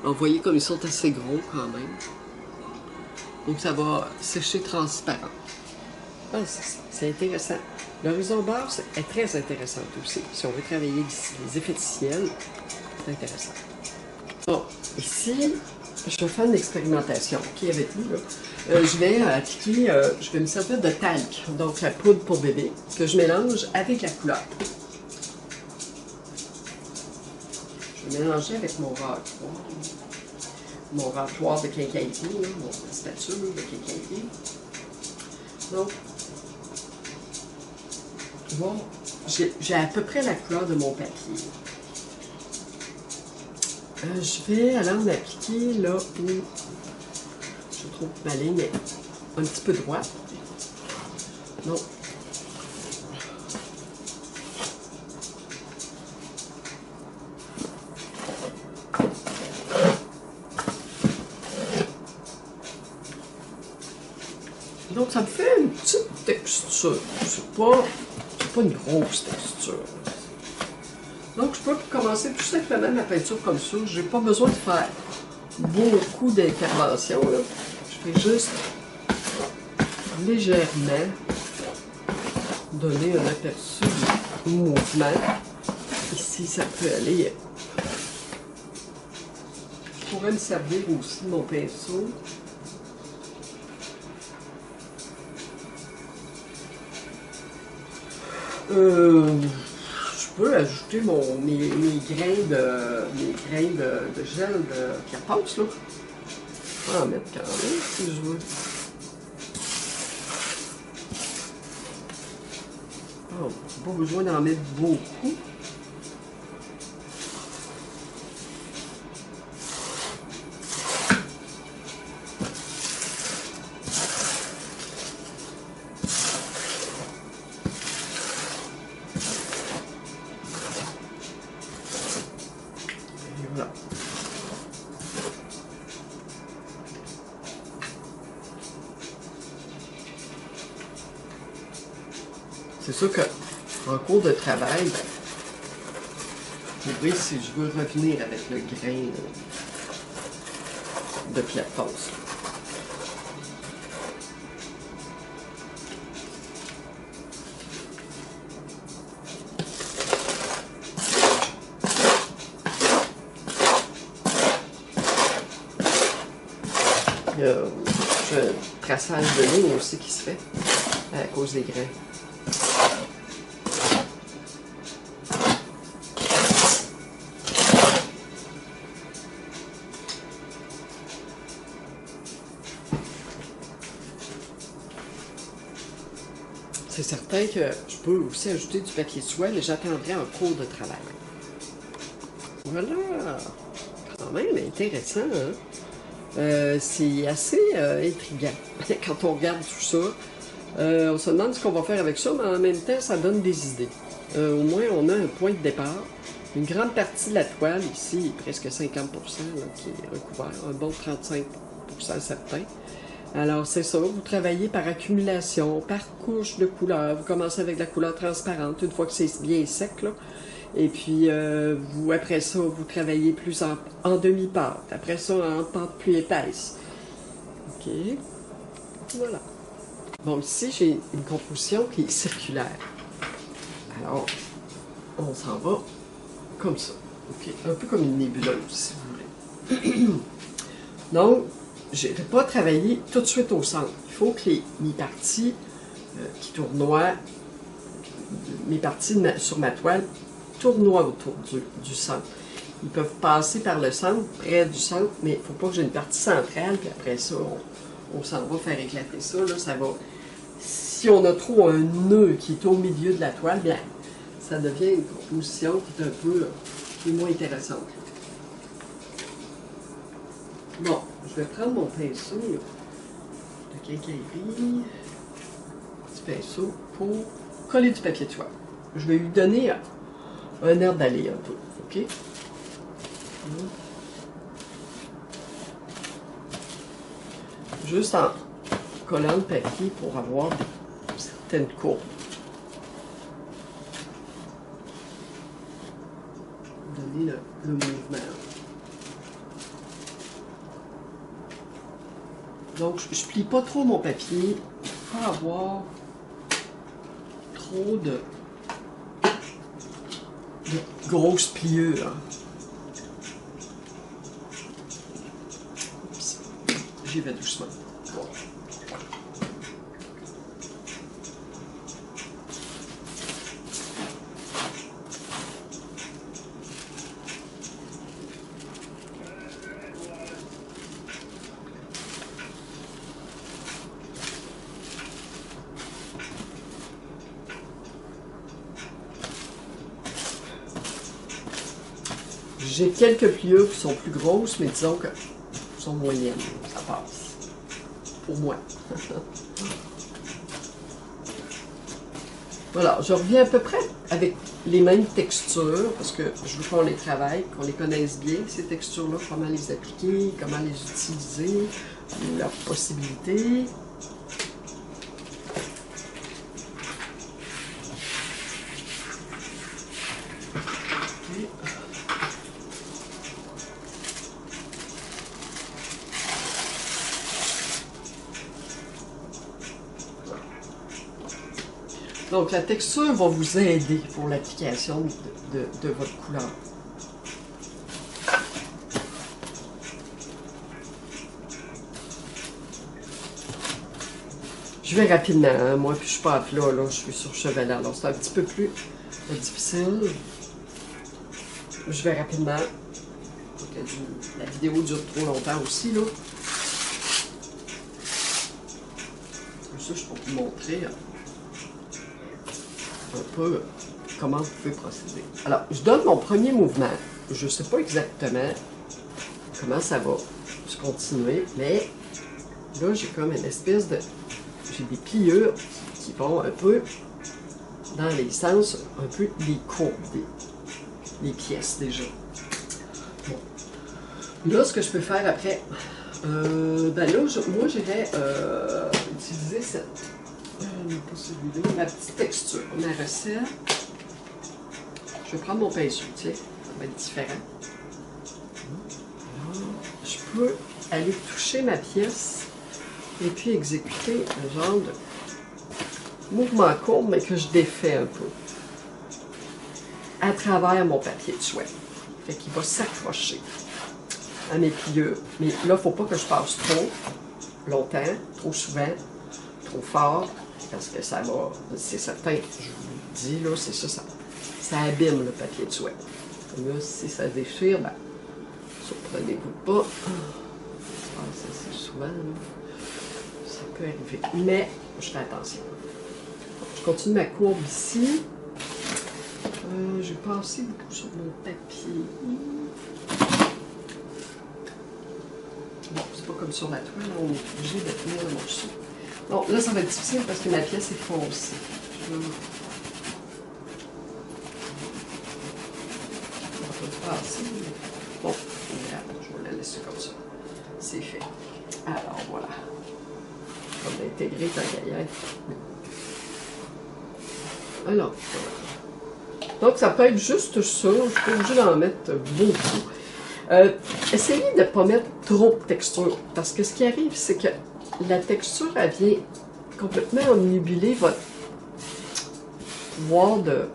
Alors, vous voyez comme ils sont assez gros quand même. Donc, ça va sécher transparent. Ah, c'est intéressant. L'horizon basse est très intéressante aussi. Si on veut travailler les effets de ciel, c'est intéressant. Bon, ici, je vais faire une expérimentation. Qui avec vous, là? Je vais appliquer, je vais me servir de talc, donc la poudre pour bébé, que je mélange avec la couleur. Je vais mélanger avec mon râtoir de quincaillerie, mon spatule de quincaillerie. Donc, bon, j'ai à peu près la couleur de mon papier. Je vais alors m'appliquer là où je trouve que ma ligne est un petit peu droite. Non. Donc ça me fait une petite texture. C'est pas une grosse texture. Donc je peux commencer tout simplement ma peinture comme ça. J'ai pas besoin de faire beaucoup d'intervention. Je vais juste légèrement donner un aperçu du mouvement. Ici, ça peut aller. Je pourrais me servir aussi de mon pinceau. Je peux ajouter mes grains de gel de pierre ponce, là. Je peux en mettre quand même si je veux. Oh, pas besoin d'en mettre beaucoup. C'est sûr que en cours de travail, ben, je pourrais, si je veux revenir avec le grain de plateforce. Il y a un traçage de ligne aussi qui se fait à cause des grains. C'est certain que je peux aussi ajouter du papier soie, mais j'attendrai en cours de travail. Voilà! Quand même intéressant, hein? C'est assez intriguant quand on regarde tout ça. On se demande ce qu'on va faire avec ça, mais en même temps, ça donne des idées. Au moins, on a un point de départ. Une grande partie de la toile, ici, presque 50% là, qui est recouvert, un bon 35% certain. Alors, c'est ça, vous travaillez par accumulation, par couche de couleurs. Vous commencez avec la couleur transparente, une fois que c'est bien sec, là. Et puis, vous, après ça, vous travaillez plus en demi-pâte. Après ça, en pâte plus épaisse. OK. Voilà. Bon, ici, j'ai une composition qui est circulaire. Alors, on s'en va comme ça. OK. Un peu comme une nébuleuse, si vous voulez. Donc, je n'ai pas travaillé tout de suite au centre. Il faut que mes parties qui tournoient, mes parties sur ma toile, tournoient autour du centre. Ils peuvent passer par le centre, près du centre, mais il ne faut pas que j'ai une partie centrale, puis après ça, on s'en va faire éclater ça. Là, ça va. Si on a trop un nœud qui est au milieu de la toile, bien, ça devient une composition qui est un peu qui est moins intéressante. Bon, je vais prendre mon pinceau de quincaillerie, petit pinceau pour coller du papier de soie. Je vais lui donner un air d'aller un peu, ok? Juste en collant le papier pour avoir certaines courbes. Donner le mouvement. Donc, je ne plie pas trop mon papier pour pas avoir trop de grosses pliures. Oups. J'y vais doucement. Bon. J'ai quelques pliures qui sont plus grosses, mais disons que sont moyennes. Ça passe. Pour moi. Voilà, je reviens à peu près avec les mêmes textures, parce que je veux qu'on les travaille, qu'on les connaisse bien, ces textures-là, comment les appliquer, comment les utiliser, leurs possibilités. Donc, la texture va vous aider pour l'application de votre couleur. Je vais rapidement, hein, moi, puis je suis pas à plat, là, je suis sur chevalet, alors c'est un petit peu plus difficile. Je vais rapidement. La vidéo dure trop longtemps aussi, là. Ça, je peux vous montrer un peu comment vous pouvez procéder. Alors, je donne mon premier mouvement. Je ne sais pas exactement comment ça va se continuer, mais là, j'ai comme une espèce de... J'ai des pliures qui vont un peu dans les sens, un peu les courbes, des pièces déjà. Bon. Là, ce que je peux faire après, ben là, moi, j'irais utiliser Non, pas celui-là. Ma petite texture, ma recette. Je vais prendre mon pinceau, tiens, ça va être différent. Alors, je peux aller toucher ma pièce et puis exécuter un genre de mouvement court, mais que je défais un peu à travers mon papier de soie. Fait qu'il va s'accrocher à mes pliures. Mais là, il ne faut pas que je passe trop longtemps, trop souvent, trop fort, parce que ça va, c'est certain, je vous le dis, là, c'est ça, ça abîme le papier de soie. Là, si ça déchire, ben, surprenez-vous pas. Ça, c'est souvent, là, ça peut arriver. Mais, je fais attention. Je continue ma courbe ici. J'ai passé beaucoup sur mon papier. Bon, c'est pas comme sur la toile, on est obligé de tenir le morceau. Bon, là, ça va être difficile parce que ma pièce est foncée. On va pas passer. Bon, je vais la laisser comme ça. C'est fait. Alors, voilà. On va intégrer ta gaillette. Alors, voilà. Donc, ça peut être juste ça. Je suis pas obligée d'en mettre beaucoup. Essayez de ne pas mettre trop de texture. Parce que ce qui arrive, c'est que la texture, elle vient complètement omnibuler votre pouvoir de...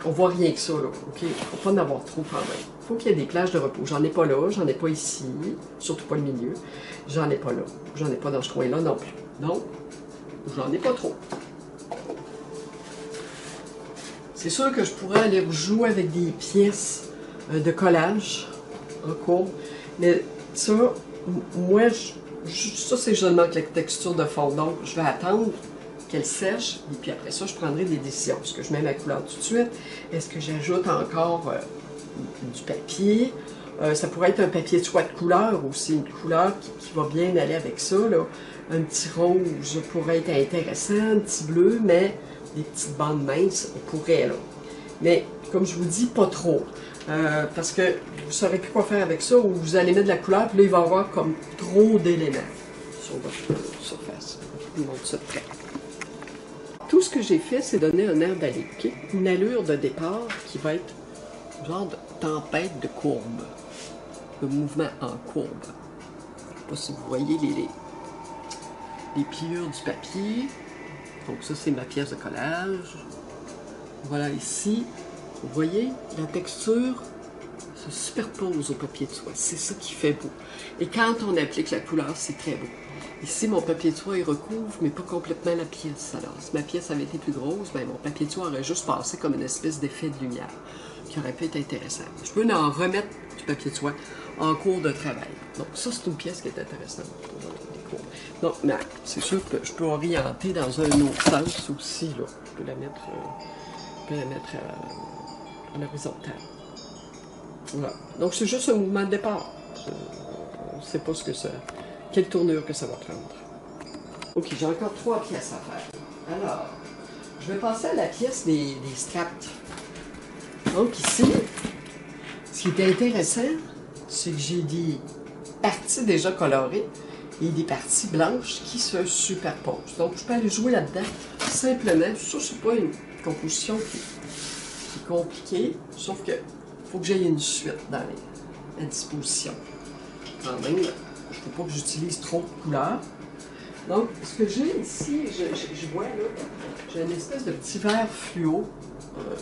On voit rien que ça, là. OK? Il ne faut pas en avoir trop quand même. Il faut qu'il y ait des plages de repos. J'en ai pas là, j'en ai pas ici. Surtout pas le milieu. J'en ai pas là. J'en ai pas dans ce coin-là non plus. Donc, j'en ai pas trop. C'est sûr que je pourrais aller jouer avec des pièces de collage en cours, mais ça, moi, ça c'est seulement avec la texture de fond. Donc, je vais attendre qu'elle sèche, et puis après ça, je prendrai des décisions. Est-ce que je mets ma couleur tout de suite? Est-ce que j'ajoute encore du papier? Ça pourrait être un papier de soie de couleur aussi, une couleur qui va bien aller avec ça, là. Un petit rouge pourrait être intéressant, un petit bleu, mais des petites bandes minces, on pourrait, là. Mais, comme je vous dis, pas trop. Parce que vous ne saurez plus quoi faire avec ça, ou vous allez mettre de la couleur, puis là, il va y avoir comme trop d'éléments sur votre surface. Je vous montre ça de près. Tout ce que j'ai fait, c'est donner un air d'aller, okay? Une allure de départ qui va être genre de tempête de courbe, de mouvement en courbe. Je ne sais pas si vous voyez les pliures du papier. Donc ça, c'est ma pièce de collage. Voilà ici, vous voyez, la texture se superpose au papier de soie. C'est ça qui fait beau. Et quand on applique la couleur, c'est très beau. Ici, mon papier de soie, il recouvre, mais pas complètement la pièce. Alors, si ma pièce avait été plus grosse, ben, mon papier de soie aurait juste passé comme une espèce d'effet de lumière, qui aurait pu être intéressant. Je peux en remettre du papier de soie en cours de travail. Donc, ça, c'est une pièce qui est intéressante pour les cours. Donc, mais c'est sûr que je peux orienter dans un autre sens aussi, là. Je peux la mettre, à l'horizontale. Voilà. Donc, c'est juste un mouvement de départ. On ne sait pas ce que ça... Quelle tournure que ça va prendre. Ok, j'ai encore 3 pièces à faire. Alors, je vais passer à la pièce des straps. Donc ici, ce qui est intéressant, c'est que j'ai des parties déjà colorées et des parties blanches qui se superposent. Donc, je peux aller jouer là-dedans simplement. Ça, c'est pas une composition qui est compliquée, sauf que faut que j'aille une suite dans la disposition. Quand même, il ne faut pas que j'utilise trop de couleurs. Donc, ce que j'ai ici, je vois là, j'ai une espèce de petit verre fluo,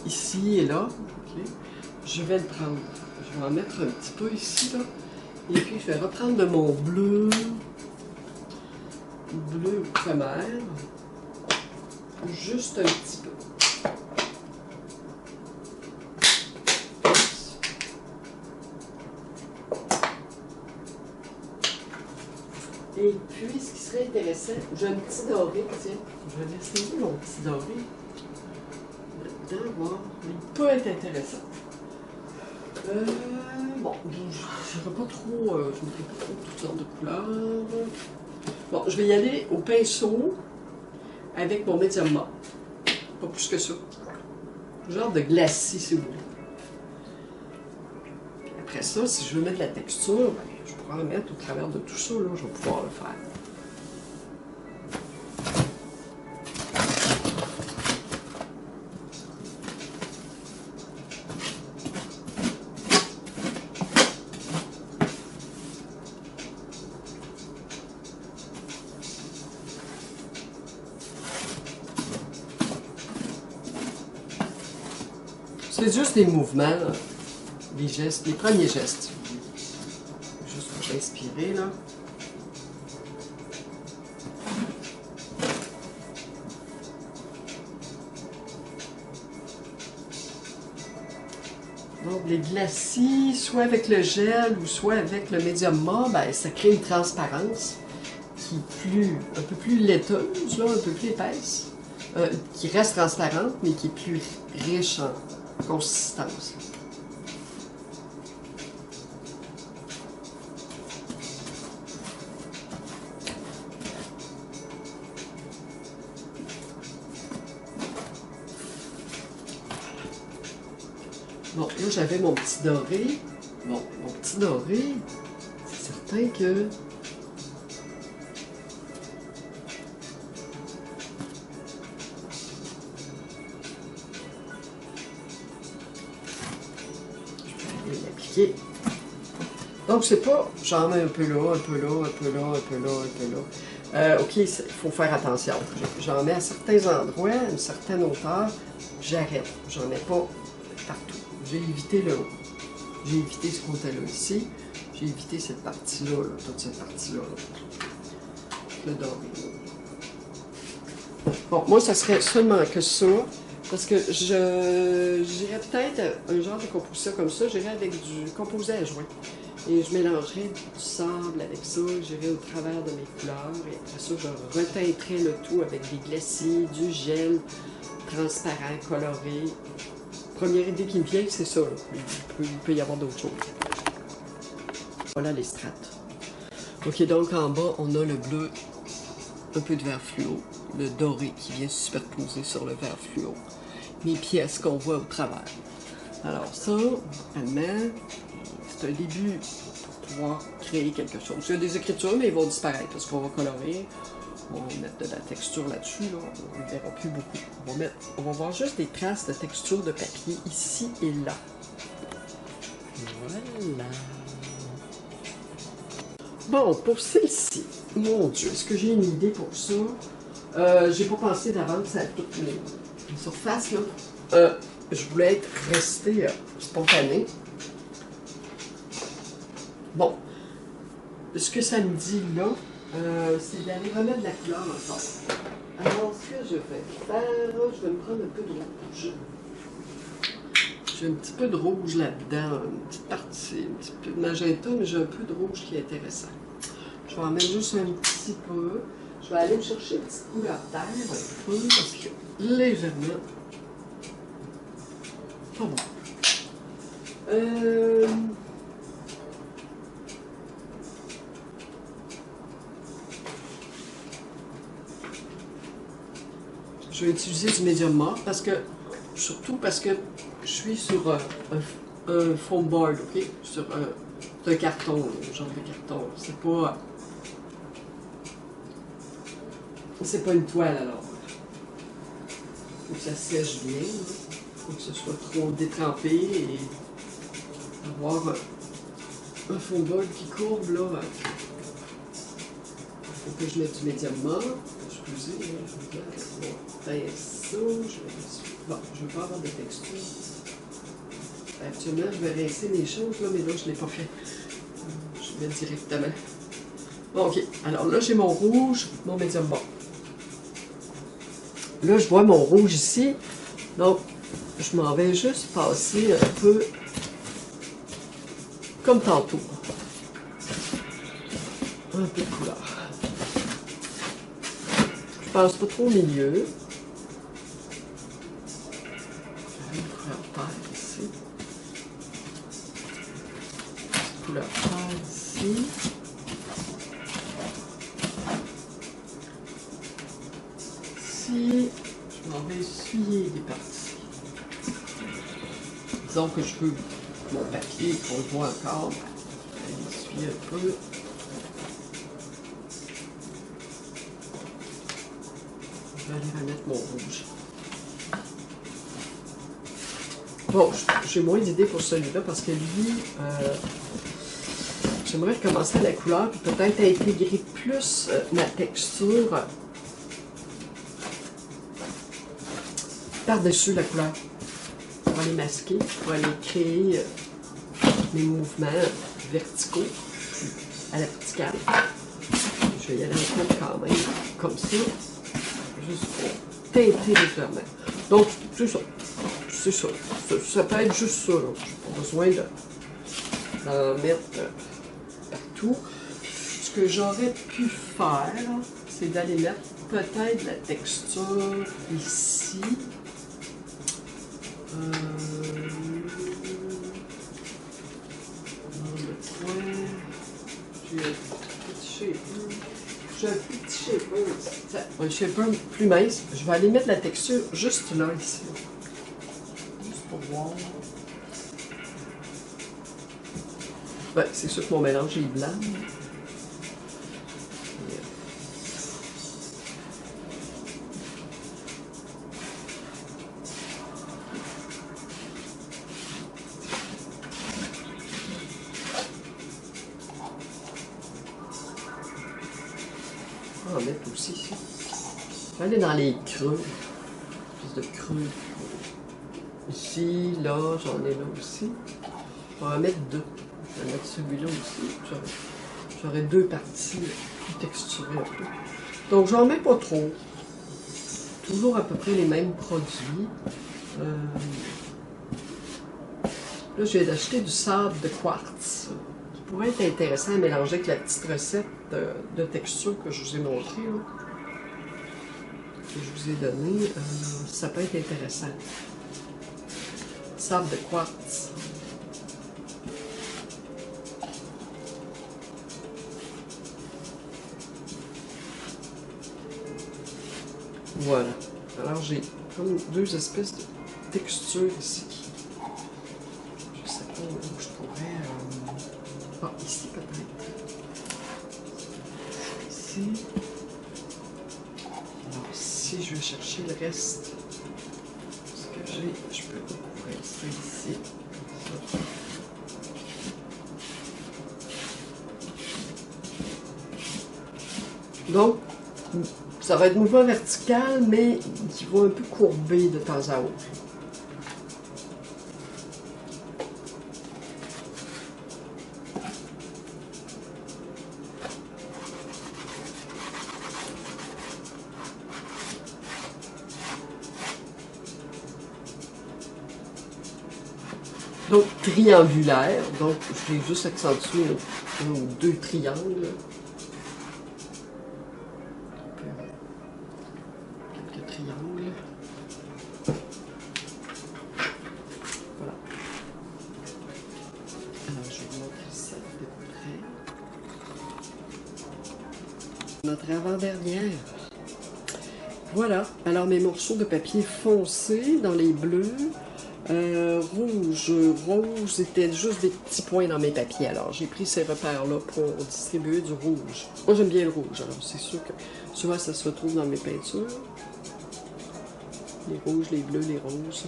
ici et là. Okay. Je vais le prendre. Je vais en mettre un petit peu ici, là. Et puis, je vais reprendre de mon bleu outre-mer. Juste un petit peu. Et puis, ce qui serait intéressant, j'ai un petit doré, tiens, je vais essayer mon petit doré là-dedans, voir, il peut être intéressant. Bon, je ne mettrai pas trop toutes sortes de couleurs. Bon, je vais y aller au pinceau avec mon médium mat. Pas plus que ça. Genre de glacis, si vous voulez. Après ça, si je veux mettre de la texture, ben, je pourrais en mettre au travers de tout ça, là, je vais pouvoir le faire. c'est juste des mouvements, des gestes, les premiers gestes. Juste pour inspirer, là. Donc, les glacis, soit avec le gel ou soit avec le médium mort, ben, ça crée une transparence qui est un peu plus laiteuse, là, un peu plus épaisse, qui reste transparente, mais qui est plus riche en consistance. Bon, là, j'avais mon petit doré. Bon, mon petit doré, c'est certain que... Je vais l'appliquer. Donc, c'est pas, j'en mets un peu là, un peu là, un peu là, un peu là, un peu là. OK, il faut faire attention. J'en mets à certains endroits, à une certaine hauteur, j'arrête. J'en mets pas partout. J'ai évité le haut. J'ai évité ce côté-là ici. J'ai évité cette partie-là, là, toute cette partie-là. Le doré. Bon, moi, ça serait seulement que ça. Parce que j'irais peut-être un genre de composition comme ça. J'irais avec du composé à joint. Et je mélangerais du sable avec ça. J'irais au travers de mes couleurs. Et après ça, je reteinterais le tout avec des glacis, du gel transparent, coloré. Première idée qui me vient, c'est ça. Il peut y avoir d'autres choses. Voilà les strates. Ok, donc en bas, on a le bleu, un peu de vert fluo, le doré qui vient se superposer sur le vert fluo. Les pièces qu'on voit au travers. Alors ça, vraiment, c'est un début pour pouvoir créer quelque chose. Il y a des écritures, mais ils vont disparaître parce qu'on va colorer. On va mettre de la texture là-dessus, là. On ne verra plus beaucoup. On va voir juste des traces de texture de papier ici et là. Voilà. Bon, pour celle-ci, mon Dieu, est-ce que j'ai une idée pour ça? J'ai pas pensé d'avance à toutes les surfaces, là. Je voulais rester spontané. Bon, ce que ça me dit là, c'est d'aller remettre de la couleur encore. Alors, ce que je vais faire, je vais me prendre un peu de rouge. J'ai un petit peu de rouge là-dedans, une petite partie, un petit peu de magenta, mais j'ai un peu de rouge qui est intéressant. Je vais en mettre juste un petit peu. Je vais aller me chercher une petite couleur terre, un peu, parce que légèrement, pas bon. Je vais utiliser du médium mort parce que, surtout parce que je suis sur un foam board, ok? Sur un carton, un genre de carton. C'est pas une toile alors. Faut que ça sèche bien, faut que ce soit trop détrempé et avoir un foam board qui courbe là. Faut que je mette du médium mort. Excusez, je vais faire ça, bon, je ne veux pas avoir de texture. Actuellement, je vais rincer mes choses, là, mais là, je ne l'ai pas fait. Je mets directement. Bon, ok. Alors là, j'ai mon rouge, mon médium bord. Là, je vois mon rouge ici. Donc, je m'en vais juste passer un peu comme tantôt. Un peu de couleur. Je passe pas trop au milieu. Une couleur pâle ici. Couleur pâle ici. Ici, je m'en vais essuyer des parties. Disons que je veux mon papier qu'on le voit encore. Je vais essuyer un peu. Je vais aller remettre mon rouge. Bon, j'ai moins d'idées pour celui-là parce que lui, j'aimerais recommencer la couleur et peut-être intégrer plus ma texture par-dessus la couleur. pour aller masquer, pour aller créer mes mouvements verticaux à la verticale. Je vais y aller un peu quand même, comme ça, juste pour teinter légèrement. Donc, c'est ça. C'est ça. Ça peut être juste ça, là. J'ai pas besoin d'en mettre partout. Ce que j'aurais pu faire, c'est d'aller mettre peut-être la texture ici. Dans le coin. J'ai un petit shaper ici. Un shaper plus mince. Je vais aller mettre la texture juste là, ici. Juste pour voir. Ben, c'est sûr que mon mélange est blanc. On va en mettre aussi ici. Je vais aller dans les creux. Plus de creux. Ici, là, j'en ai là aussi. On va en mettre deux. Je vais mettre celui-là aussi. J'aurai deux parties plus texturées un peu. Donc, j'en mets pas trop. Toujours à peu près les mêmes produits. Là, je viens d'acheter du sable de quartz. Ça pourrait être intéressant à mélanger avec la petite recette de texture que je vous ai montrée. Que je vous ai donnée. Ça peut être intéressant. Sable de quartz. Voilà. Alors j'ai comme deux espèces de textures ici. Je sais pas où je pourrais... Ah, ici peut-être. Ici. Alors si je vais chercher le reste, ce que j'ai, je peux recouvrir ça ici. Ça. Donc, ça va être mouvement vertical, mais qui va un peu courber de temps à autre. Donc, triangulaire. Donc, je vais juste accentuer un ou deux triangles. Quelques triangles. Voilà. Alors, je vais vous montrer ça de près. Notre avant-dernière. Voilà. Alors, mes morceaux de papier foncé dans les bleus. Rouge, rose, étaient juste des petits points dans mes papiers. Alors, j'ai pris ces repères-là pour distribuer du rouge. Moi, j'aime bien le rouge. Alors, c'est sûr que souvent, ça se retrouve dans mes peintures. Les rouges, les bleus, les roses.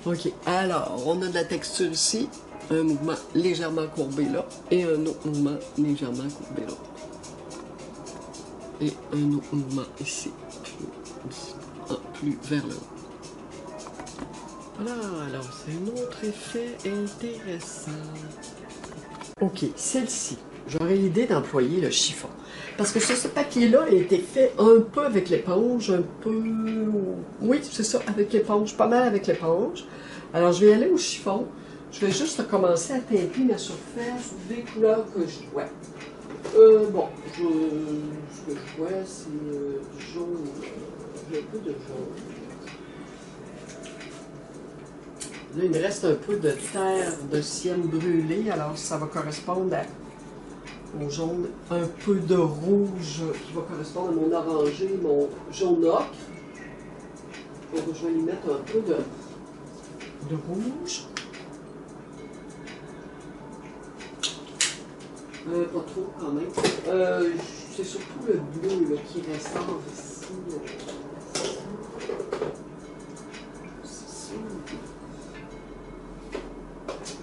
OK. Alors, on a de la texture ici. Un mouvement légèrement courbé là. Et un autre mouvement légèrement courbé là. Et un autre mouvement ici. Plus vers le haut. Voilà, alors c'est un autre effet intéressant. Ok, celle-ci, j'aurais l'idée d'employer le chiffon. Parce que ce papier-là a été fait un peu avec l'éponge, un peu... Oui, c'est ça, avec l'éponge, pas mal avec l'éponge. Alors je vais aller au chiffon. Je vais juste commencer à teinter ma surface des couleurs que je vois. Bon, ce que je vois, c'est du jaune, j'ai un peu de jaune. Là, il me reste un peu de terre de sienne brûlée, alors ça va correspondre au jaune, un peu de rouge qui va correspondre à mon orangé, mon jaune ocre. Donc, je vais lui mettre un peu de rouge. Pas trop quand même. C'est surtout le bleu là, qui ressort ici.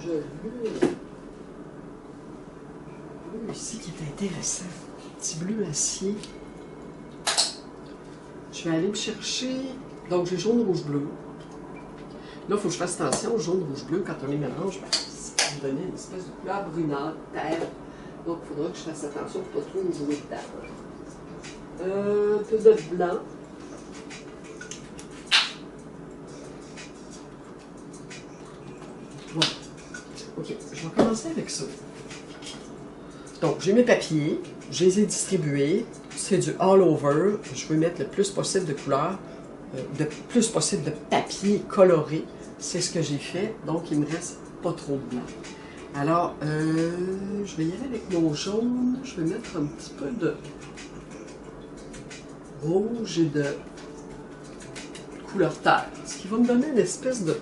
Le bleu ici qui est intéressant. Petit bleu acier. Je vais aller me chercher. Donc j'ai jaune, rouge, bleu. Là, il faut que je fasse attention au jaune, rouge, bleu quand on les mélange. Ça va me donner une espèce de couleur brunâtre, terre. Donc, il faudra que je fasse attention pour pas trop me jouer dedans. Un peu de blanc. Voilà. OK, je vais commencer avec ça. Donc, j'ai mes papiers, je les ai distribués. C'est du all over. Je veux mettre le plus possible de couleurs, le plus possible de papier coloré. C'est ce que j'ai fait. Donc, il me reste pas trop de blanc. Alors, je vais y aller avec mon jaune. Je vais mettre un petit peu de rouge et de couleur terre. Ce qui va me donner une espèce de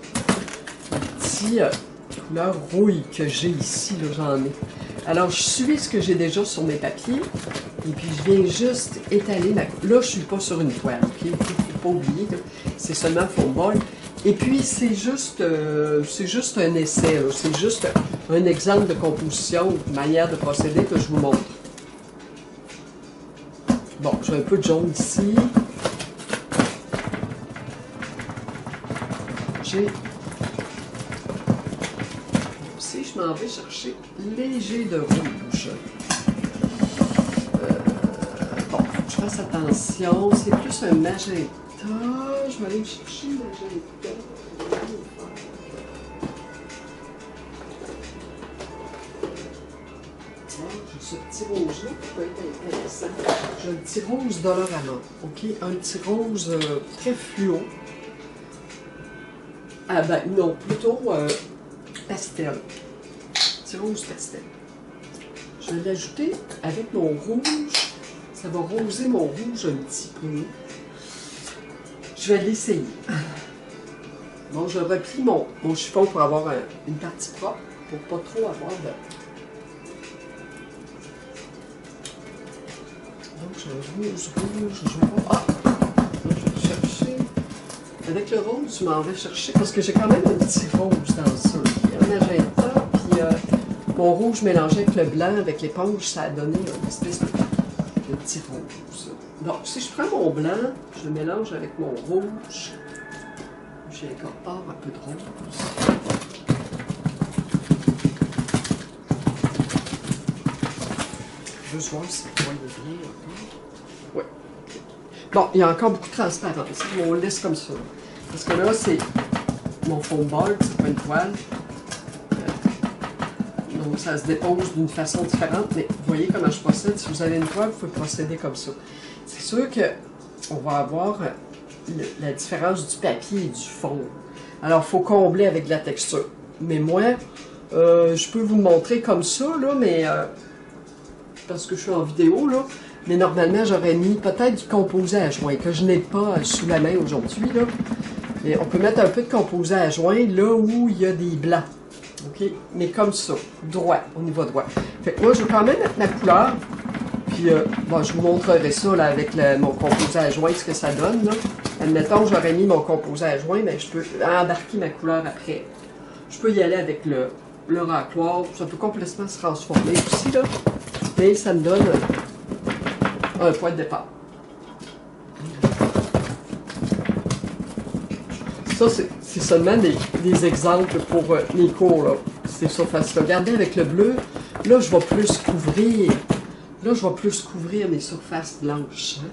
petit couleur rouille que j'ai ici. J'en ai. Alors, je suis ce que j'ai déjà sur mes papiers. Et puis, je viens juste étaler ma... Là, je ne suis pas sur une toile, OK? Il ne faut pas oublier que c'est seulement foam ball. Et puis, c'est juste un essai. C'est juste un exemple de composition, de manière de procéder que je vous montre. Bon, j'ai un peu de jaune ici. J'ai... Aussi, je m'en vais chercher léger de rouge. Bon, faut que je fasse attention. C'est plus un magenta. Je vais aller me chercher le magenta. J'ai ce petit rouge-là qui peut être intéressant. J'ai un petit rose Dollarama. OK? Un petit rose très fluo. Ah ben non, plutôt pastel. Petit rose pastel. Je vais l'ajouter avec mon rouge. Ça va roser mon rouge un petit peu. Je vais l'essayer. Bon, je replie mon chiffon pour avoir une partie propre, pour pas trop avoir de... Donc, j'ai un rouge, je vais voir... Ah! Je vais chercher... Avec le rose, je m'en vais chercher, parce que j'ai quand même un petit rose dans ça. Il y a un magenta, puis mon rouge mélangé avec le blanc, avec l'éponge, ça a donné une espèce de petit rose. Donc, si je prends mon blanc, je mélange avec mon rouge, j'incorpore un peu de rose. Juste voir si ça voit bien encore. Oui. Bon, il y a encore beaucoup de transparence. On le laisse comme ça. Parce que là, c'est mon foam board, c'est pas une toile. Donc, ça se dépose d'une façon différente. Mais vous voyez comment je procède. Si vous avez une toile, vous pouvez procéder comme ça. C'est sûr qu'on va avoir la différence du papier et du fond. Alors, il faut combler avec de la texture. Mais moi, je peux vous le montrer comme ça, là, mais... parce que je suis en vidéo, là. Mais normalement, j'aurais mis peut-être du composé à joint, que je n'ai pas sous la main aujourd'hui, là. Mais on peut mettre un peu de composé à joint là où il y a des blancs. OK? Mais comme ça, droit, on y va droit. Fait que moi, je vais quand même mettre ma couleur. Puis, bon, je vous montrerai ça là, avec mon composé à joint, ce que ça donne, là. Admettons, j'aurais mis mon composé à joint, mais je peux embarquer ma couleur après. Je peux y aller avec le racloir. Ça peut complètement se transformer aussi, là. Mais ça me donne un point de départ. Ça, c'est seulement des exemples pour les cours, là. C'est ça facile. Regardez avec le bleu, là, je vais plus couvrir. Là, je vais plus couvrir mes surfaces blanches. Hein?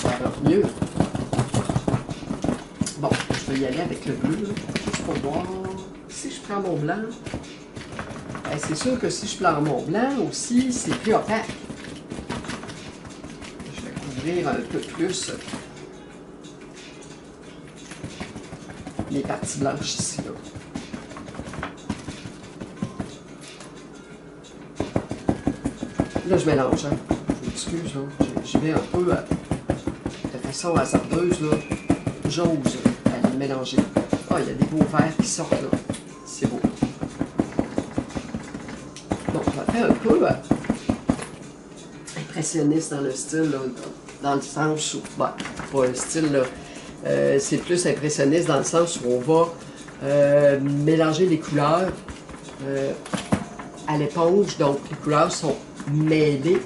Ça va mieux. Bon, je vais y aller avec le bleu, là, juste pour voir. Si je prends mon blanc, ben, c'est sûr que si je prends mon blanc aussi, c'est plus opaque. Je vais couvrir un peu plus les parties blanches ici, là. Là, je mélange, hein. Je m'excuse, là. J'y vais un peu de façon hasardeuse, là. J'ose aller mélanger. Ah, il y a des beaux verts qui sortent, là. C'est beau. Donc, on va faire un peu impressionniste dans le style, là, dans le sens où, bah, pas un style, là. C'est plus impressionniste dans le sens où on va mélanger les couleurs à l'éponge. Donc, les couleurs sont mêlées.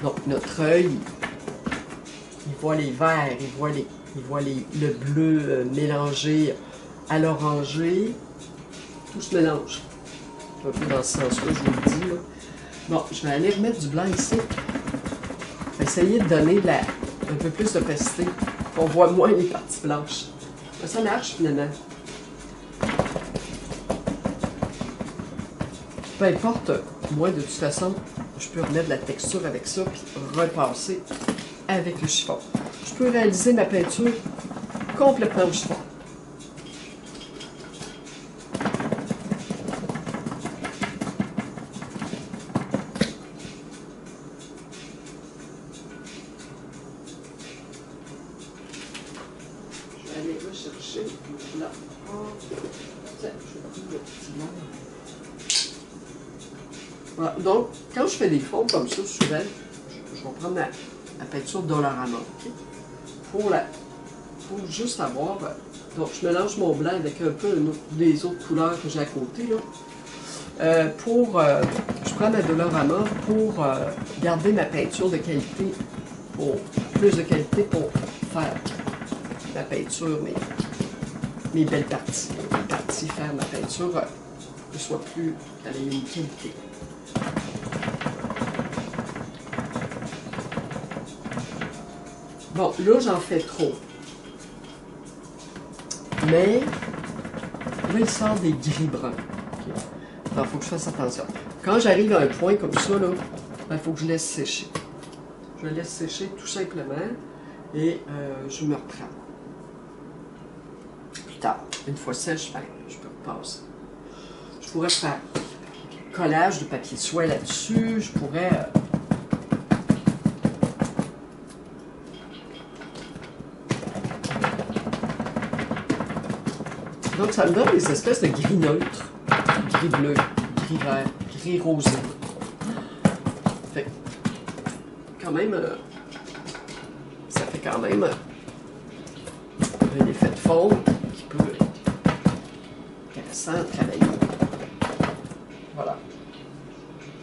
Donc, notre œil, il voit les verts, il voit le bleu mélangé à l'oranger, tout se mélange. Un peu dans ce sens-là, je vous le dis. Là. Bon, je vais aller remettre du blanc ici. Je vais essayer de donner un peu plus d'opacité, qu'on voit moins les parties blanches. Mais ça marche finalement. Peu importe, moi de toute façon, je peux remettre de la texture avec ça, puis repasser avec le chiffon. Je peux réaliser ma peinture complètement au chiffon. Je vais aller rechercher là. Tiens, je vais prendre le petit blanc. Voilà. Donc, quand je fais des fonds comme ça, souvent, je vais prendre la peinture Dollarama, okay? Pour juste avoir... donc, je mélange mon blanc avec un peu des autres couleurs que j'ai à côté, là. Je prends ma Dollarama pour garder ma peinture de qualité, plus de qualité pour faire ma peinture, mes belles parties. Faire ma peinture que ce soit plus... qu'elle ait une qualité. Bon, là, j'en fais trop. Mais, là, il sort des gris bruns. Okay. Alors, il faut que je fasse attention. Quand j'arrive à un point comme ça, là, il faut que je laisse sécher. Je laisse sécher tout simplement et je me reprends. Plus tard, une fois sèche, je peux repasser. Je pourrais faire collage de papier de soie là-dessus. Je pourrais... Donc, ça me donne des espèces de gris neutres. Gris bleu, gris vert, gris rosé. Fait quand même... ça fait quand même un effet de fond qui peut être intéressant à travailler. Voilà.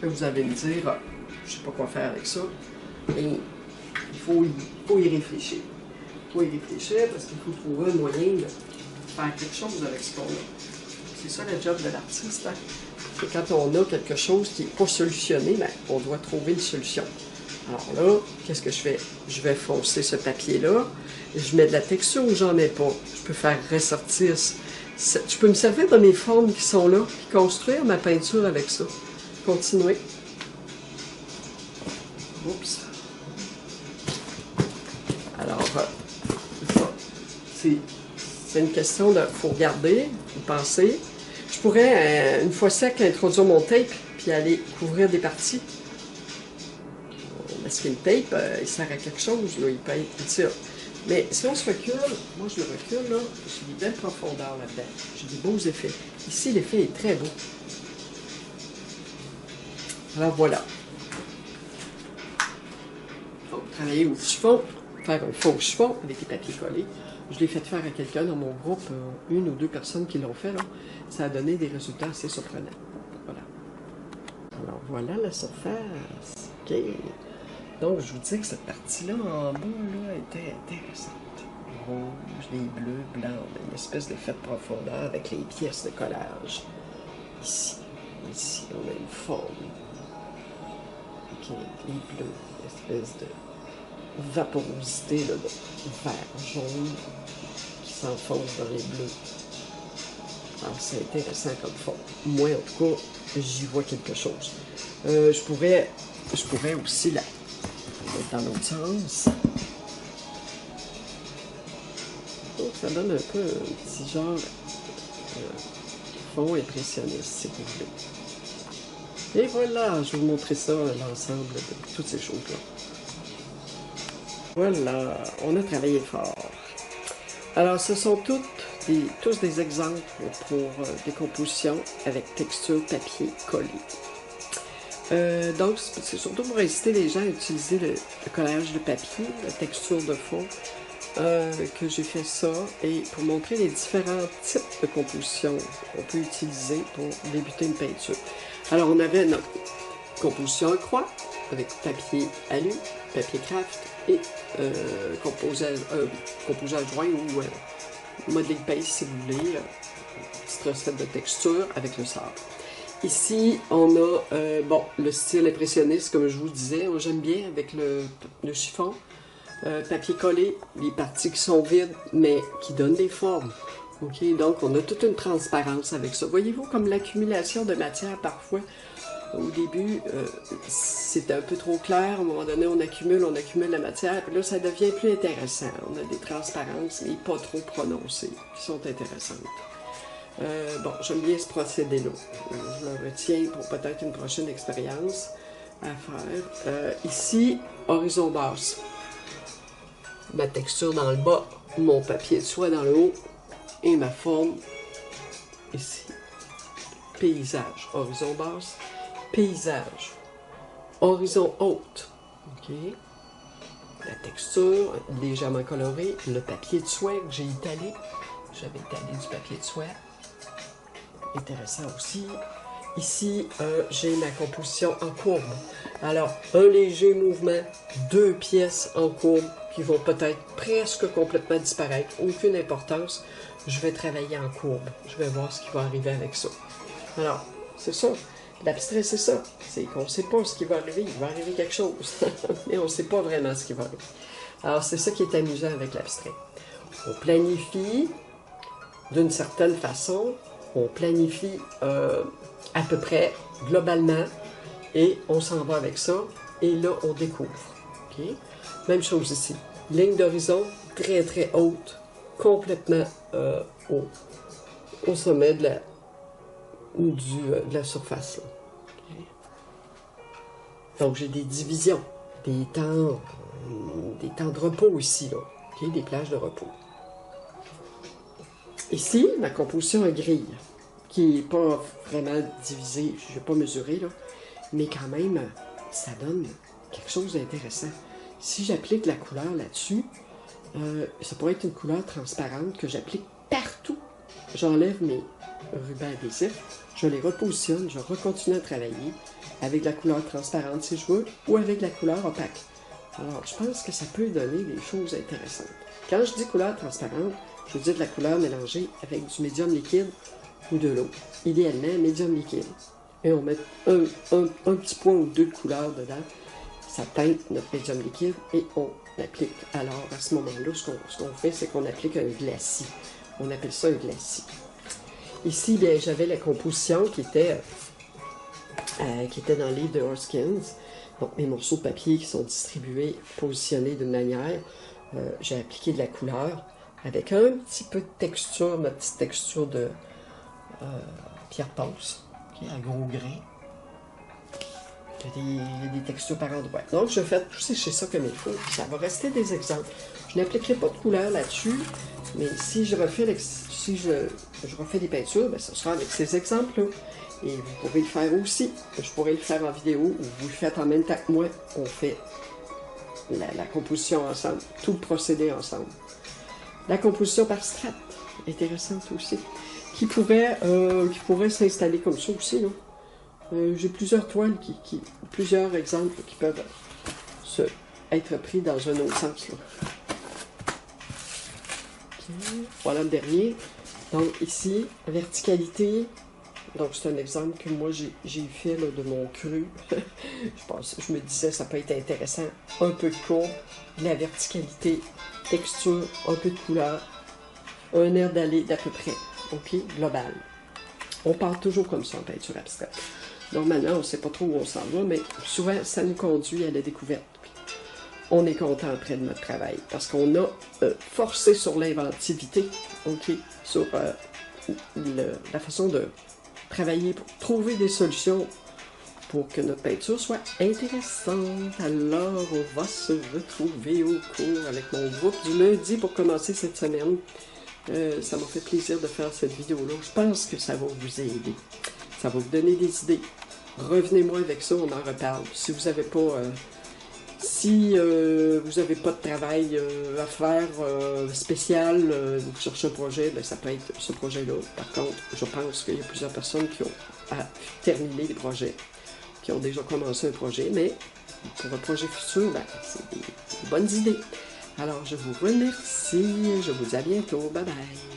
Et vous allez me dire, je ne sais pas quoi faire avec ça. Et il faut y réfléchir. Il faut y réfléchir parce qu'il faut trouver un moyen de faire quelque chose avec ce qu'on a. C'est ça le job de l'artiste. Hein? C'est quand on a quelque chose qui n'est pas solutionné, ben, on doit trouver une solution. Alors là, qu'est-ce que je fais? Je vais foncer ce papier-là. Je mets de la texture ou j'en mets pas. Je peux faire ressortir. Je peux me servir de mes formes qui sont là, puis construire ma peinture avec ça. Continuer. Oups. Alors, c'est une question de... faut regarder, faut penser. Je pourrais, une fois sec, introduire mon tape, puis aller couvrir des parties. Parce que le tape, il sert à quelque chose, là, il peut être utile. Mais si on se recule, moi je me recule, là, j'ai des belles profondeurs là-dedans. J'ai des beaux effets. Ici, l'effet est très beau. Alors voilà. Donc, travailler au chiffon, faire un faux chiffon avec des papiers collés. Je l'ai fait faire à quelqu'un dans mon groupe, une ou deux personnes qui l'ont fait, là. Ça a donné des résultats assez surprenants. Voilà. Alors voilà la surface. OK. Donc, je vous dis que cette partie-là, en bas, là, était intéressante. Rouge, les bleus, blancs, une espèce d'effet de profondeur avec les pièces de collage. Ici, on a une forme. OK, les bleus, une espèce de vaporosité, là, de vert, jaune, qui s'enfonce dans les bleus. Alors, c'est intéressant comme forme. Moi, en tout cas, j'y vois quelque chose. Je pourrais aussi la dans l'autre sens. Donc, ça donne un peu un petit genre fond impressionniste, si vous voulez. Et voilà, je vais vous montrer ça, l'ensemble de toutes ces choses-là. Voilà, on a travaillé fort. Alors, ce sont tous des exemples pour des compositions avec texture papier collé. Donc, c'est surtout pour inciter les gens à utiliser le collage de papier, la texture de fond, que j'ai fait ça, et pour montrer les différents types de compositions qu'on peut utiliser pour débuter une peinture. Alors, on avait notre composition en croix, avec papier alu, papier craft, et composage joint ou modeling paste si vous voulez, petite recette de texture avec le sable. Ici, on a bon, le style impressionniste, comme je vous disais, j'aime bien avec le chiffon. Papier collé, les parties qui sont vides, mais qui donnent des formes. Okay? Donc, on a toute une transparence avec ça. Voyez-vous, comme l'accumulation de matière, parfois, au début, c'était un peu trop clair. À un moment donné, on accumule la matière, puis là, ça devient plus intéressant. On a des transparences, mais pas trop prononcées, qui sont intéressantes. Bon, j'aime bien ce procédé-là. Je le retiens pour peut-être une prochaine expérience à faire. Ici, horizon basse. Ma texture dans le bas, mon papier de soie dans le haut et ma forme ici. Paysage, horizon basse, paysage, horizon haute. OK. La texture légèrement colorée, le papier de soie que j'ai étalé. J'avais étalé du papier de soie. Intéressant aussi. Ici, j'ai ma composition en courbe. Alors, un léger mouvement, 2 pièces en courbe qui vont peut-être presque complètement disparaître. Aucune importance. Je vais travailler en courbe. Je vais voir ce qui va arriver avec ça. Alors, c'est ça. L'abstrait, c'est ça. C'est qu'on ne sait pas ce qui va arriver. Il va arriver quelque chose. Mais on ne sait pas vraiment ce qui va arriver. Alors, c'est ça qui est amusant avec l'abstrait. On planifie d'une certaine façon. On planifie à peu près globalement et on s'en va avec ça et là on découvre. Okay? Même chose ici. Ligne d'horizon très très haute, complètement au sommet de la surface. Okay? Donc j'ai des divisions, des temps de repos ici, là. Okay? Des plages de repos. Ici, ma composition est grille, qui n'est pas vraiment divisée, je ne vais pas mesurer, là, mais quand même, ça donne quelque chose d'intéressant. Si j'applique la couleur là-dessus, ça pourrait être une couleur transparente que j'applique partout. J'enlève mes rubans adhésifs, je les repositionne, je recontinue à travailler avec la couleur transparente si je veux, ou avec la couleur opaque. Alors, je pense que ça peut donner des choses intéressantes. Quand je dis couleur transparente, je veux dire de la couleur mélangée avec du médium liquide ou de l'eau. Idéalement, médium liquide. Et on met un petit point ou deux de couleur dedans. Ça teinte notre médium liquide et on applique. Alors, à ce moment-là, ce qu'on fait, c'est qu'on applique un glacis. On appelle ça un glacis. Ici, bien, j'avais la composition qui était dans le livre de Hoskins. Donc, mes morceaux de papier qui sont distribués, positionnés d'une manière. J'ai appliqué de la couleur avec un petit peu de texture, ma petite texture de pierre ponce, okay, à gros grains. Il y a des textures par endroits. Donc, je fais tout sécher ça comme il faut. Ça va rester des exemples. Je n'appliquerai pas de couleur là-dessus, mais si je refais des peintures, bien, ce sera avec ces exemples-là. Et vous pouvez le faire aussi. Je pourrais le faire en vidéo ou vous le faites en même temps que moi. On fait la composition ensemble, tout le procédé ensemble. La composition par strates, intéressante aussi, qui pourrait s'installer comme ça aussi. J'ai plusieurs toiles, plusieurs exemples qui peuvent être pris dans un autre sens. Là. Okay. Voilà le dernier. Donc ici, verticalité. Donc c'est un exemple que moi j'ai fait là, de mon cru. je me disais ça peut être intéressant. Un peu de courbe, de la verticalité, texture, un peu de couleur, un air d'aller d'à peu près. OK, global. On part toujours comme ça en peinture abstraite. Normalement, on ne sait pas trop où on s'en va, mais souvent, ça nous conduit à la découverte. On est content après de notre travail, parce qu'on a forcé sur l'inventivité, OK, sur la façon de travailler pour trouver des solutions pour que notre peinture soit intéressante. Alors, on va se retrouver au cours avec mon groupe du lundi pour commencer cette semaine. Ça m'a fait plaisir de faire cette vidéo-là. Je pense que ça va vous aider. Ça va vous donner des idées. Revenez-moi avec ça, on en reparle. Si vous n'avez pas, de travail à faire spécial, vous cherchez un projet, bien, ça peut être ce projet-là. Par contre, je pense qu'il y a plusieurs personnes qui ont terminé des projets, qui ont déjà commencé un projet, mais pour un projet futur, ben, c'est des bonnes idées. Alors, je vous remercie. Je vous dis à bientôt. Bye bye.